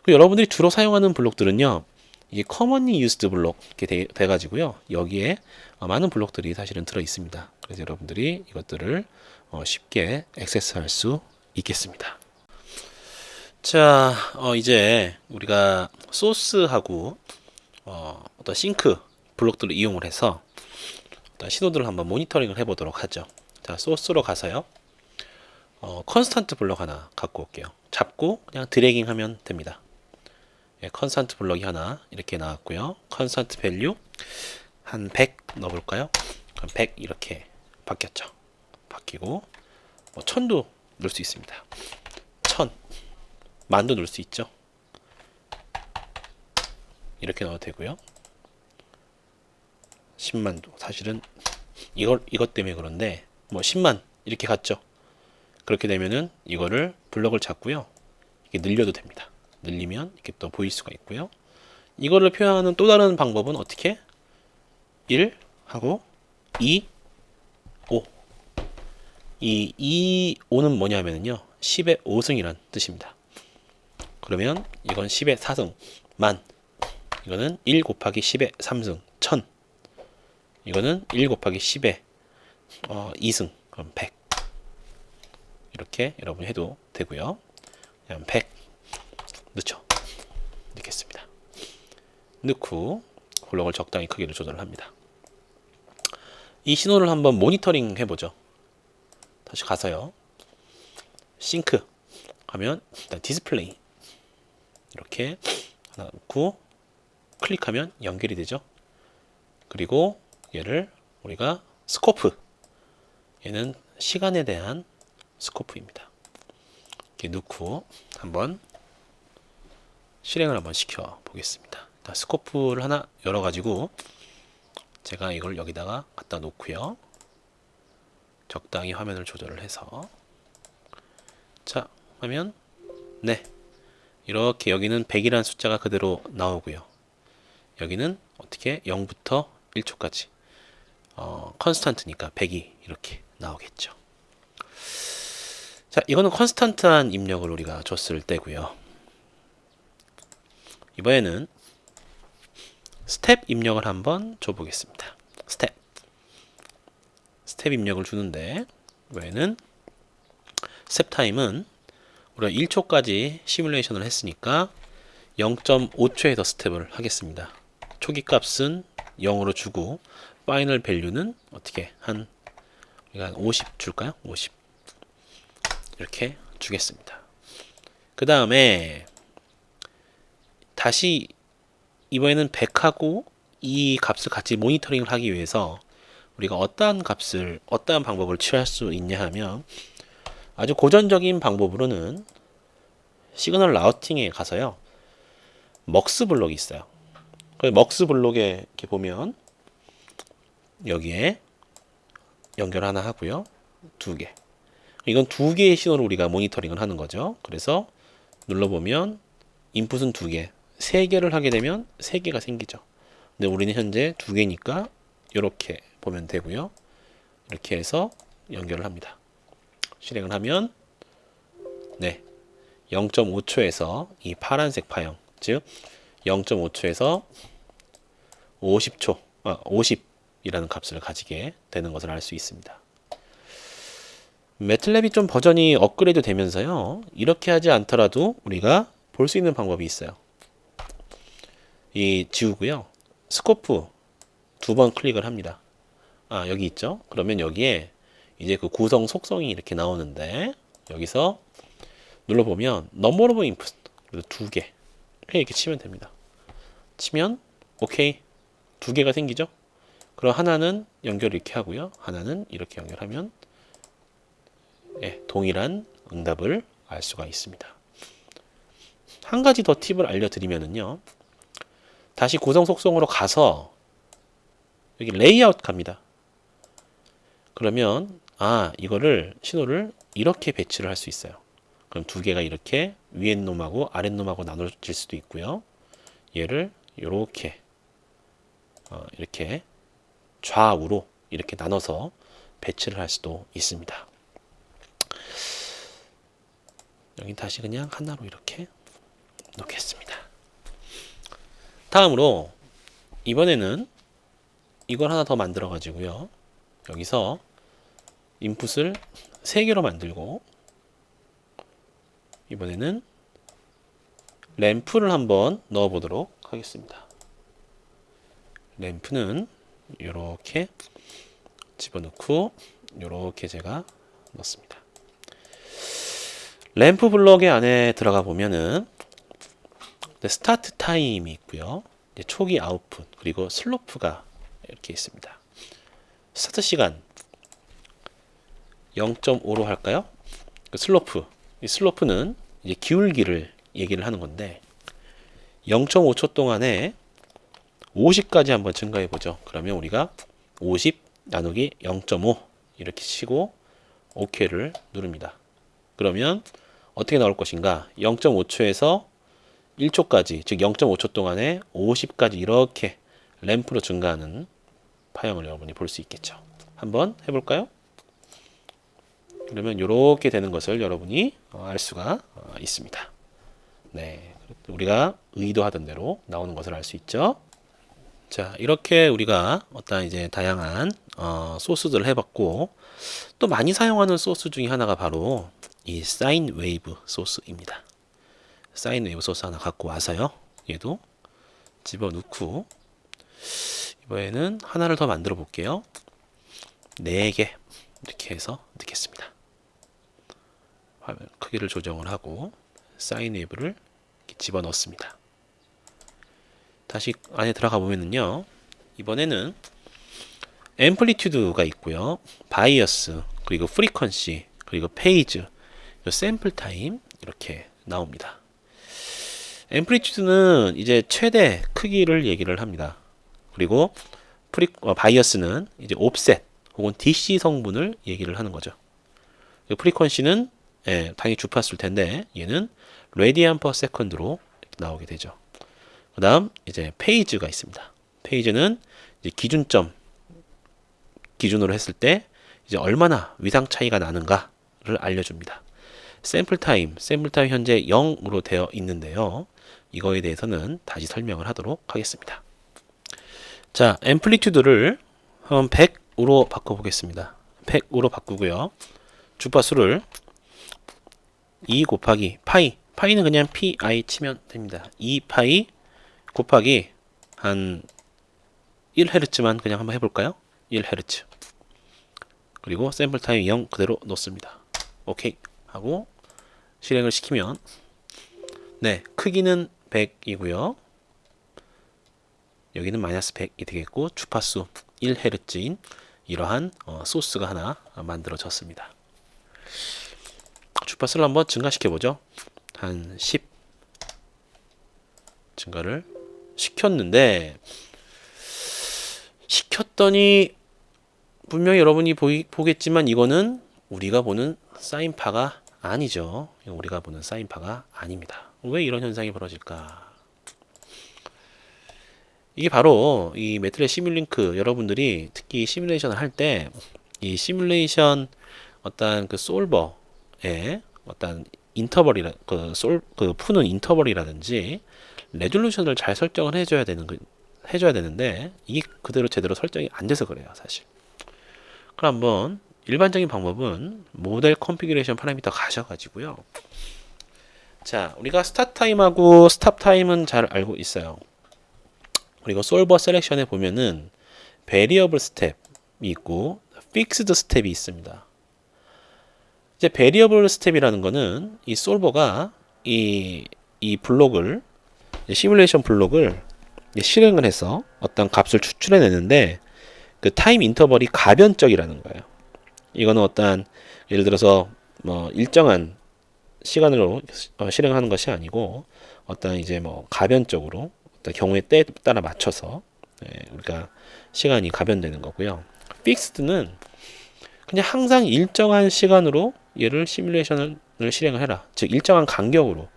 여러분들이 주로 사용하는 블록들은요. 이게 commonly used 블록 이렇게 돼 가지고요. 여기에 많은 블록들이 사실은 들어 있습니다. 그래서 여러분들이 이것들을 쉽게 액세스할 수 있겠습니다. 자, 이제 우리가 소스하고 어떤 싱크 블록들을 이용을 해서 어떤 신호들을 한번 모니터링을 해보도록 하죠. 자, 소스로 가서요. 컨스탄트 블록 하나 갖고 올게요. 잡고 그냥 드래깅 하면 됩니다. 예, 컨스탄트 블록이 하나 이렇게 나왔고요. 컨스탄트 밸류 한 100 넣어볼까요? 그럼 100 이렇게 바뀌었죠. 바뀌고 뭐 1000도 넣을 수 있습니다. 1000 만도 넣을 수 있죠. 이렇게 넣어도 되고요. 10만도 사실은 이것 때문에 그런데 뭐 10만 이렇게 갔죠. 그렇게 되면은 이거를 블럭을 잡고요. 이렇게 늘려도 됩니다. 늘리면 이렇게 또 보일 수가 있고요. 이거를 표현하는 또 다른 방법은 어떻게? 1 하고 2, 5. 이 5는 뭐냐면요. 10의 5승이란 뜻입니다. 그러면 이건 10의 4승, 만. 이거는 1 곱하기 10의 3승, 1000. 이거는 1 곱하기 10의 2승, 그럼 100. 이렇게 여러분이 해도 되고요. 그냥 100 넣죠. 넣겠습니다. 넣고 블록을 적당히 크기를 조절을 합니다. 이 신호를 한번 모니터링 해보죠. 다시 가서요. 싱크 하면 일단 디스플레이 이렇게 하나 넣고 클릭하면 연결이 되죠. 그리고 얘를 우리가 스코프 얘는 시간에 대한 스코프입니다. 이렇게 넣고 한번 실행을 한번 시켜 보겠습니다. 스코프를 하나 열어 가지고 제가 이걸 여기다가 갖다 놓고요. 적당히 화면을 조절을 해서 자 하면 네 이렇게 여기는 100이라는 숫자가 그대로 나오고요. 여기는 어떻게 0부터 1초까지 컨스탄트니까 100이 이렇게 나오겠죠. 자 이거는 컨스탄트한 입력을 우리가 줬을 때고요. 이번에는 스텝 입력을 한번 줘보겠습니다. 스텝 입력을 주는데 이번에는 스텝 타임은 우리가 1초까지 시뮬레이션을 했으니까 0.5초에서 스텝을 하겠습니다. 초기 값은 0으로 주고 파이널 밸류는 어떻게 우리가 한 50 줄까요? 50 이렇게 주겠습니다. 그 다음에 다시 이번에는 100하고 이 값을 같이 모니터링을 하기 위해서 우리가 어떠한 방법을 취할 수 있냐 하면, 아주 고전적인 방법으로는 시그널 라우팅에 가서요, 먹스 블록이 있어요. 그 먹스 블록에 이렇게 보면 여기에 연결 하나 하고요, 두 개. 이건 두 개의 신호를 우리가 모니터링을 하는 거죠. 그래서 눌러보면 인풋은 두 개, 세 개를 하게 되면 세 개가 생기죠. 근데 우리는 현재 두 개니까 이렇게 보면 되고요. 이렇게 해서 연결을 합니다. 실행을 하면 네, 0.5초에서 이 파란색 파형, 즉 0.5초에서 50초, 50이라는 값을 가지게 되는 것을 알 수 있습니다. 매틀랩이 좀 버전이 업그레이드 되면서요, 이렇게 하지 않더라도 우리가 볼 수 있는 방법이 있어요. 이 지우고요, 스코프 두 번 클릭을 합니다. 여기 있죠? 그러면 여기에 이제 그 구성 속성이 이렇게 나오는데, 여기서 눌러보면 넘버 오브 인풋 두 개 이렇게 치면 됩니다. 치면 오케이, 두 개가 생기죠? 그럼 하나는 연결을 이렇게 하고요, 하나는 이렇게 연결하면 동일한 응답을 알 수가 있습니다. 한 가지 더 팁을 알려드리면요, 다시 구성 속성으로 가서 여기 레이아웃 갑니다. 그러면 이거를 신호를 이렇게 배치를 할 수 있어요. 그럼 두 개가 이렇게 위에 놈하고 아래 놈하고 나눠질 수도 있고요, 얘를 이렇게 이렇게 좌우로 이렇게 나눠서 배치를 할 수도 있습니다. 여기 다시 그냥 하나로 이렇게 놓겠습니다. 다음으로 이번에는 이걸 하나 더 만들어 가지고요, 여기서 인풋을 3개로 만들고, 이번에는 램프를 한번 넣어 보도록 하겠습니다. 램프는 이렇게 집어넣고 이렇게 제가 넣습니다. 램프 블럭의 안에 들어가 보면은 스타트 타임이 있고요, 초기 아웃풋, 그리고 슬로프가 이렇게 있습니다. 스타트 시간 0.5로 할까요? 슬로프, 이 슬로프는 이제 기울기를 얘기를 하는 건데, 0.5초 동안에 50까지 한번 증가해 보죠. 그러면 우리가 50 나누기 0.5 이렇게 치고 OK를 누릅니다. 그러면 어떻게 나올 것인가? 0.5초에서 1초까지, 즉 0.5초 동안에 50까지 이렇게 램프로 증가하는 파형을 여러분이 볼 수 있겠죠. 한번 해볼까요? 그러면 이렇게 되는 것을 여러분이 알 수가 있습니다. 네, 우리가 의도하던 대로 나오는 것을 알 수 있죠. 자, 이렇게 우리가 어떤 이제 다양한 소스들을 해봤고, 또 많이 사용하는 소스 중에 하나가 바로 이 사인 웨이브 소스입니다. 사인 웨이브 소스 하나 갖고 와서요, 얘도 집어넣고, 이번에는 하나를 더 만들어 볼게요. 4개 이렇게 해서 넣겠습니다. 화면 크기를 조정을 하고 사인 웨이브를 집어넣습니다. 다시 안에 들어가 보면은요, 이번에는 앰플리튜드가 있고요, 바이어스, 그리고 프리퀀시, 그리고 페이즈, 샘플 타임 이렇게 나옵니다. 앰플리튜드는 이제 최대 크기를 얘기를 합니다. 그리고 바이어스는 이제 옵셋 혹은 DC 성분을 얘기를 하는 거죠. 프리퀀시는 당연히 주파수일 텐데, 얘는 레디안 퍼 세컨드로 나오게 되죠. 그 다음 이제 페이즈가 있습니다. 페이즈는 이제 기준으로 했을 때 이제 얼마나 위상 차이가 나는가를 알려줍니다. 샘플 타임 현재 0으로 되어 있는데요, 이거에 대해서는 다시 설명을 하도록 하겠습니다. 자, 앰플리튜드를 한번 100으로 바꿔보겠습니다. 100으로 바꾸고요, 주파수를 2 곱하기 파이는 그냥 pi 치면 됩니다. 2파이 곱하기 한 1Hz만 그냥 한번 해볼까요? 1Hz. 그리고 샘플 타임 0 그대로 놓습니다. 오케이 하고 실행을 시키면 네, 크기는 100이고요. 여기는 마이너스 100이 되겠고 주파수 1Hz인 이러한 소스가 하나 만들어졌습니다. 주파수를 한번 증가시켜 보죠. 한 10 증가를 시켰는데 시켰더니 분명히 여러분이 보겠지만 이거는 우리가 보는 사인파가 아니죠. 우리가 보는 사인파가 아닙니다. 왜 이런 현상이 벌어질까? 이게 바로 이 매트랩 시뮬링크 여러분들이 특히 시뮬레이션을 할 때 이 시뮬레이션 어떤 그 솔버의 어떤 인터벌이라 그 푸는 인터벌이라든지 레졸루션을 잘 설정을 해줘야 되는데 이게 그대로 제대로 설정이 안 돼서 그래요, 사실. 그럼 한번 일반적인 방법은 모델 컨피그레이션 파라미터 가셔가지고요. 자, 우리가 스타트 타임하고 스탑 타임은 잘 알고 있어요. 그리고 솔버 셀렉션에 보면은 베리어블 스텝이 있고 픽스드 스텝이 있습니다. 이제 베리어블 스텝이라는 거는 이 솔버가 이 블록을 시뮬레이션 블록을 실행을 해서 어떤 값을 추출해 내는데 그 타임 인터벌이 가변적이라는 거예요. 이거는 어떤 예를 들어서 뭐 일정한 시간으로 실행하는 것이 아니고 어떤 이제 뭐 가변적으로 어떤 경우의 때에 따라 맞춰서 우리가 시간이 가변되는 거고요. 픽스드는 그냥 항상 일정한 시간으로 얘를 시뮬레이션을 실행을 해라. 즉 일정한 간격으로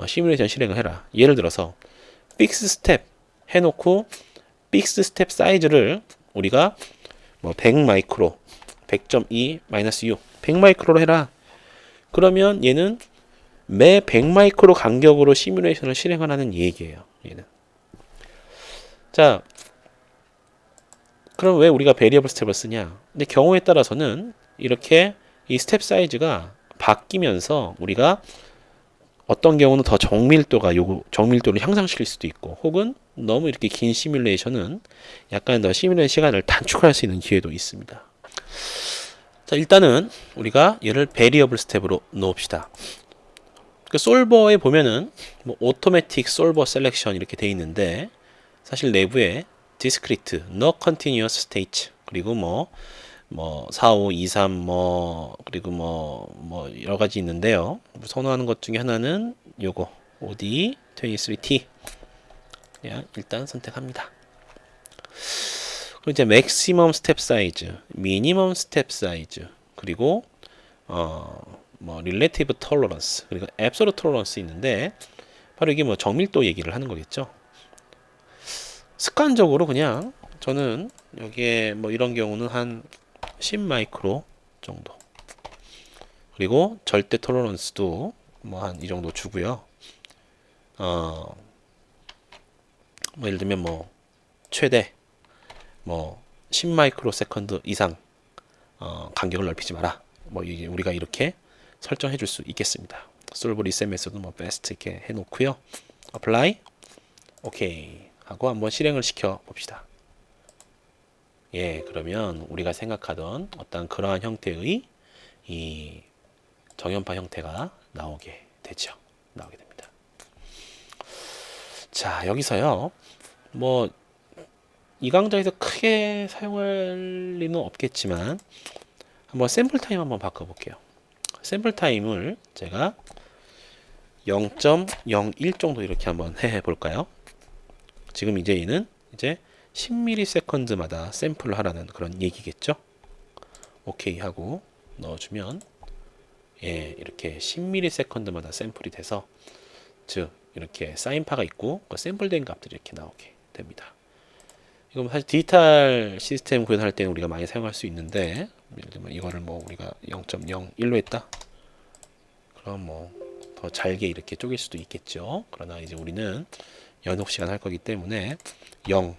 시뮬레이션 실행을 해라. 예를 들어서 픽스 스텝 해놓고 픽스 스텝 사이즈를 우리가 뭐 100 마이크로 100.2 마이너스 6 100 마이크로로 해라. 그러면 얘는 매 100 마이크로 간격으로 시뮬레이션을 실행을 하는 얘기예요. 얘는. 자, 그럼 왜 우리가 베리어블 스텝을 쓰냐? 근데 경우에 따라서는 이렇게 이 스텝 사이즈가 바뀌면서 우리가 어떤 경우는 더 정밀도를 향상시킬 수도 있고 혹은 너무 이렇게 긴 시뮬레이션은 약간 더 시뮬레이션 시간을 단축할 수 있는 기회도 있습니다. 자, 일단은 우리가 얘를 베리어블 스텝으로 놓읍시다. 그 솔버에 보면은 뭐 오토매틱 솔버 셀렉션 이렇게 돼 있는데 사실 내부에 디스크리트, no continuous state 그리고 뭐 4, 5, 2, 3 그리고 뭐 여러 가지 있는데요. 선호하는 것 중에 하나는 요거 OD 23T 그냥 일단 선택합니다. 그리고 이제 맥시멈 스텝 사이즈, 미니멈 스텝 사이즈 그리고 뭐 릴레이티브 톨러런스 그리고 앱솔루트 톨러런스 있는데 바로 이게 뭐 정밀도 얘기를 하는 거겠죠. 습관적으로 그냥 저는 여기에 뭐 이런 경우는 한 10 마이크로 정도 그리고 절대 톨러런스도 뭐 한 이 정도 주고요. 뭐 예를 들면 뭐 최대 뭐 10 마이크로 세컨드 이상 간격을 넓히지 마라. 뭐 이게 우리가 이렇게 설정해 줄 수 있겠습니다. 솔브 리셋 메소드 뭐 베스트 이렇게 해 놓고요. 어플라이 오케이 하고 한번 실행을 시켜 봅시다. 예, 그러면 우리가 생각하던 어떤 그러한 형태의 이 정연파 형태가 나오게 되죠. 나오게 됩니다. 자, 여기서요. 뭐 이 강좌에서 크게 사용할 리는 없겠지만 한번 샘플 타임 한번 바꿔 볼게요. 샘플 타임을 제가 0.01 정도 이렇게 한번 해 볼까요? 지금 이제 얘는 이제 10ms마다 샘플을 하라는 그런 얘기겠죠. 오케이 하고 넣어주면 예, 이렇게 10ms마다 샘플이 돼서 즉 이렇게 사인파가 있고 그 샘플된 값들이 이렇게 나오게 됩니다. 이건 사실 디지털 시스템 구현할 때는 우리가 많이 사용할 수 있는데 예를 들면 이거를 뭐 우리가 0.01로 했다. 그럼 뭐 더 잘게 이렇게 쪼갤 수도 있겠죠. 그러나 이제 우리는 연속 시간 할 거기 때문에 0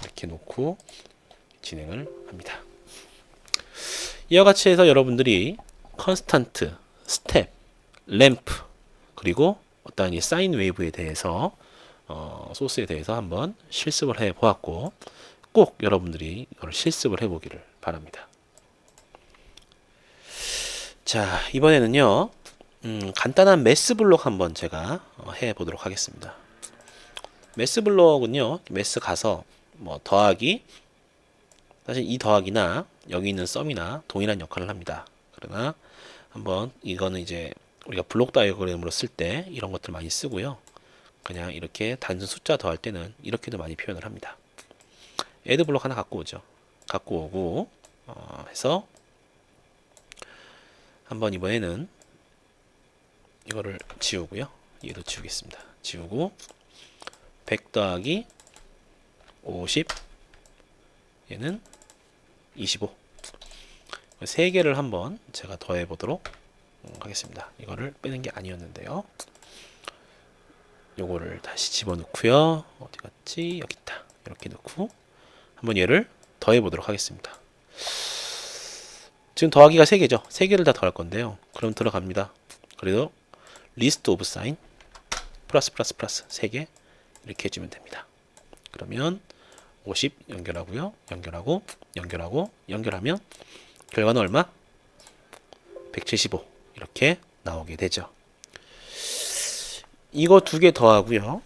이렇게 놓고 진행을 합니다. 이와 같이 해서 여러분들이 컨스탄트, 스텝, 램프 그리고 어떤 이 사인 웨이브에 대해서 소스에 대해서 한번 실습을 해 보았고 꼭 여러분들이 이걸 실습을 해보기를 바랍니다. 자, 이번에는요, 간단한 매스 블록 한번 제가 해보도록 하겠습니다. 매스 블록은요, 매스 가서 뭐 더하기, 사실 이 더하기나 여기 있는 썸이나 동일한 역할을 합니다. 그러나 한번 이거는 이제 우리가 블록 다이어그램으로 쓸 때 이런 것들 많이 쓰고요. 그냥 이렇게 단순 숫자 더할 때는 이렇게도 많이 표현을 합니다. 애드 블록 하나 갖고 오죠. 갖고 오고 해서 한번 이번에는 이거를 지우고요. 얘도 지우겠습니다. 지우고 100 더하기 50 얘는 25 세 개를 한번 제가 더해 보도록 하겠습니다. 이거를 빼는 게 아니었는데요. 요거를 다시 집어넣고요. 어디 갔지? 여기 있다. 이렇게 넣고 한번 얘를 더해 보도록 하겠습니다. 지금 더하기가 3개죠. 3개를 다 더할 건데요. 그럼 들어갑니다. 그래도 리스트 오브 사인 플러스 3개 이렇게 해주면 됩니다. 그러면 50 연결하고요. 연결하면 결과는 얼마? 175 이렇게 나오게 되죠. 이거 2개 더하고요.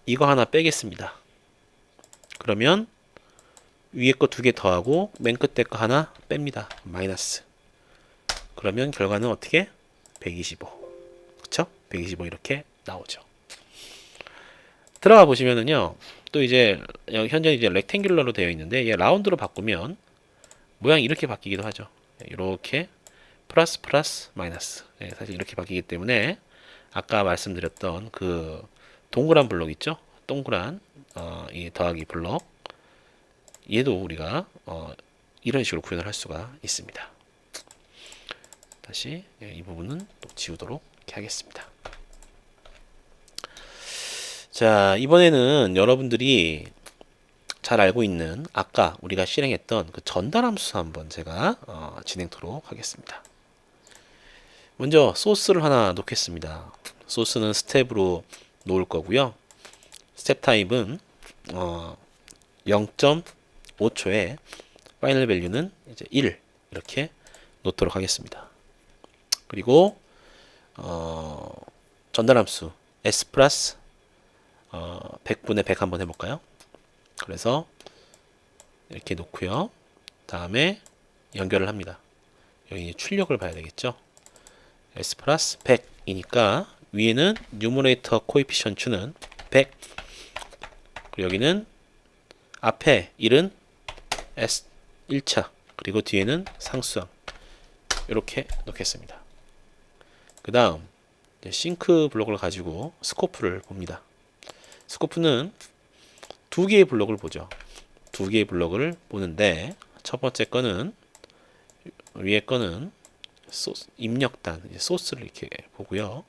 이거 하나 빼겠습니다. 그러면 위에 거 2개 더하고 맨 끝에 거 하나 뺍니다. 마이너스. 그러면 결과는 어떻게? 125. 그쵸? 125 이렇게 나오죠. 들어가 보시면은요. 또 이제 현재 이제 렉탱귤러로 되어 있는데 얘 라운드로 바꾸면 모양이 이렇게 바뀌기도 하죠. 이렇게 플러스 마이너스. 사실 이렇게 바뀌기 때문에 아까 말씀드렸던 그 동그란 블록 있죠? 동그란 이 더하기 블록 얘도 우리가 이런 식으로 구현을 할 수가 있습니다. 다시 이 부분은 또 지우도록 이렇게 하겠습니다. 자, 이번에는 여러분들이 잘 알고 있는 아까 우리가 실행했던 그 전달함수 한번 제가 진행토록 하겠습니다. 먼저 소스를 하나 놓겠습니다. 소스는 스텝으로 놓을 거고요. 스텝 타입은 0.5초에 파이널 밸류는 이제 1 이렇게 놓도록 하겠습니다. 그리고 전달함수 s 플러스 100분의 100 한번 해볼까요? 그래서 이렇게 놓고요. 다음에 연결을 합니다. 여기 출력을 봐야 되겠죠. s 플러스 100이니까 위에는 뉴머레이터 코에피션트는 100 그리고 여기는 앞에 1은 s 1차 그리고 뒤에는 상수항 이렇게 놓겠습니다. 그 다음 싱크 블록을 가지고 스코프를 봅니다. 스코프는 2개의 블록을 보죠. 2개의 블록을 보는데 첫 번째 거는 위에 거는 입력단 소스를 이렇게 보고요.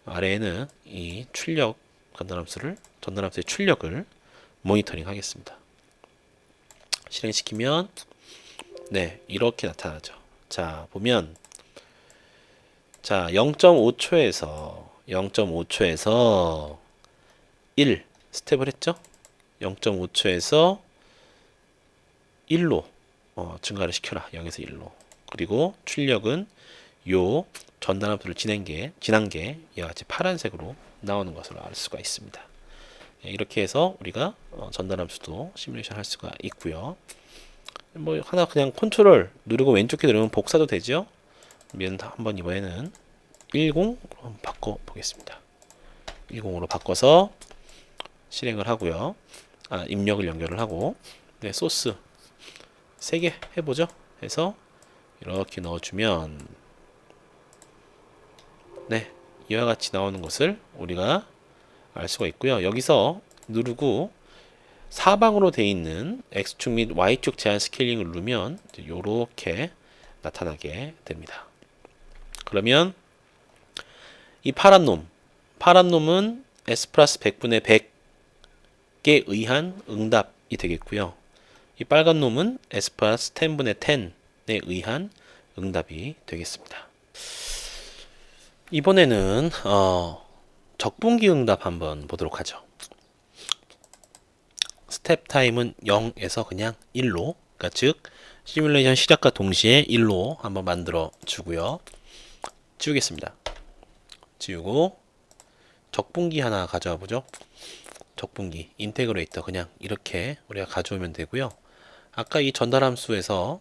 아래에는 이 출력 전달함수의 출력을 모니터링 하겠습니다. 실행시키면 네 이렇게 나타나죠. 자 보면 자 0.5초에서 1 스텝을 했죠. 0.5초에서 1로 증가를 시켜라. 0에서 1로. 그리고 출력은 요 전달함수를 지난 게 이와 같이 파란색으로 나오는 것으로 알 수가 있습니다. 이렇게 해서 우리가 전달함수도 시뮬레이션 할 수가 있고요. 뭐 하나 그냥 컨트롤 누르고 왼쪽 키 누르면 복사도 되죠. 한번 이번에는 10으로 바꿔 보겠습니다. 10으로 바꿔서 실행을 하고요. 입력을 연결을 하고 네, 소스 3개 해보죠. 해서 이렇게 넣어주면 네 이와 같이 나오는 것을 우리가 알 수가 있고요. 여기서 누르고 사방으로 되어 있는 X축 및 Y축 제한 스케일링을 누르면 이렇게 나타나게 됩니다. 그러면 이 파란 놈은 S 플러스 100분의 100에 의한 응답이 되겠고요. 이 빨간 놈은 S 플러스 10분의 10에 의한 응답이 되겠습니다. 이번에는 적분기 응답 한번 보도록 하죠. 스텝 타임은 0에서 그냥 1로, 그러니까 즉 시뮬레이션 시작과 동시에 1로 한번 만들어 주고요. 지우겠습니다. 지우고 적분기 하나 가져와 보죠. 적분기 인테그레이터 그냥 이렇게 우리가 가져오면 되고요. 아까 이 전달함수에서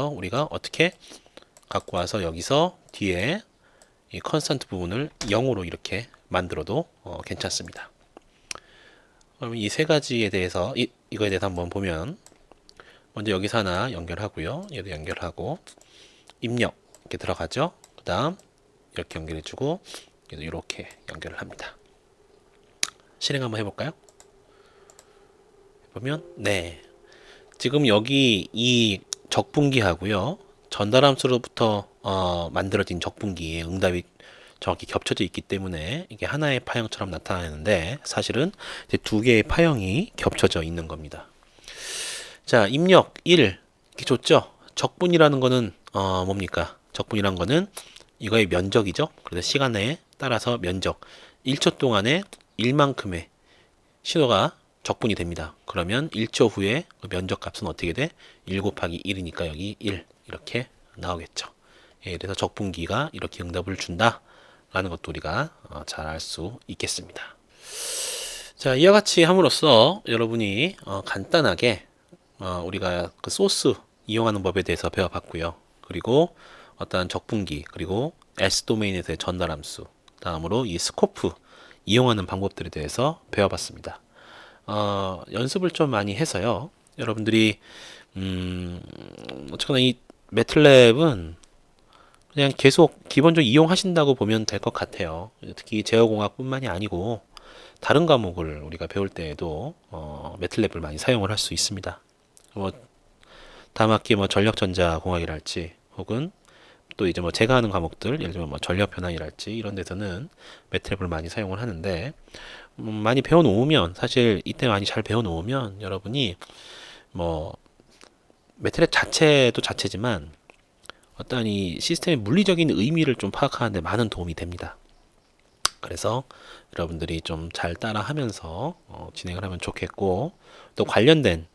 우리가 어떻게 갖고 와서 여기서 뒤에 이 컨스턴트 부분을 0으로 이렇게 만들어도 괜찮습니다. 그럼 이 세 가지에 대해서 이거에 대해서 한번 보면, 먼저 여기서 하나 연결하고요. 얘도 연결하고 입력 이렇게 들어가죠. 그 다음 이렇게 연결해주고 얘도 이렇게 연결을 합니다. 실행 한번 해볼까요? 보면 네, 지금 여기 이 적분기하고요 전달함수로부터 만들어진 적분기의 응답이 정확히 겹쳐져 있기 때문에 이게 하나의 파형처럼 나타나는데, 사실은 이제 두 개의 파형이 겹쳐져 있는 겁니다. 자, 입력 1 이렇게 줬죠. 적분이라는 거는 뭡니까? 적분이란 거는 이거의 면적이죠. 그래서 시간에 따라서 면적 1초 동안에 1만큼의 신호가 적분이 됩니다. 그러면 1초 후에 그 면적 값은 어떻게 돼? 1 곱하기 1이니까 여기 1 이렇게 나오겠죠. 예, 그래서 적분기가 이렇게 응답을 준다 라는 것도 우리가 잘 알 수 있겠습니다. 자, 이와 같이 함으로써 여러분이 간단하게 우리가 그 소스 이용하는 법에 대해서 배워봤고요. 그리고 어떠한 적분기, 그리고 S 도메인에서의 전달함수, 다음으로 이 스코프 이용하는 방법들에 대해서 배워봤습니다. 연습을 좀 많이 해서요. 여러분들이 어쨌거나 이 매틀랩은 그냥 계속 기본적으로 이용하신다고 보면 될 것 같아요. 특히 제어공학뿐만이 아니고 다른 과목을 우리가 배울 때에도 매틀랩을 많이 사용을 할 수 있습니다. 뭐 다음 학기 뭐 전력전자공학이랄지, 혹은 또 이제 뭐 제가 하는 과목들, 예를 들면 뭐 전력변환이랄지 이런 데서는 매트랩을 많이 사용을 하는데, 많이 배워 놓으면, 사실 이때 많이 잘 배워 놓으면 여러분이 뭐 매트랩 자체도 자체지만 어떤 이 시스템의 물리적인 의미를 좀 파악하는데 많은 도움이 됩니다. 그래서 여러분들이 좀 잘 따라 하면서 진행을 하면 좋겠고, 또 관련된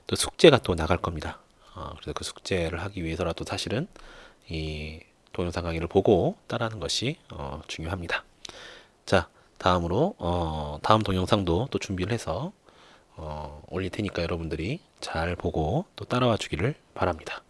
또 숙제가 또 나갈 겁니다. 그래서 그 숙제를 하기 위해서라도 사실은 이 동영상 강의를 보고 따라하는 것이 중요합니다. 자, 다음으로 다음 동영상도 또 준비를 해서 올릴 테니까 여러분들이 잘 보고 또 따라와 주기를 바랍니다.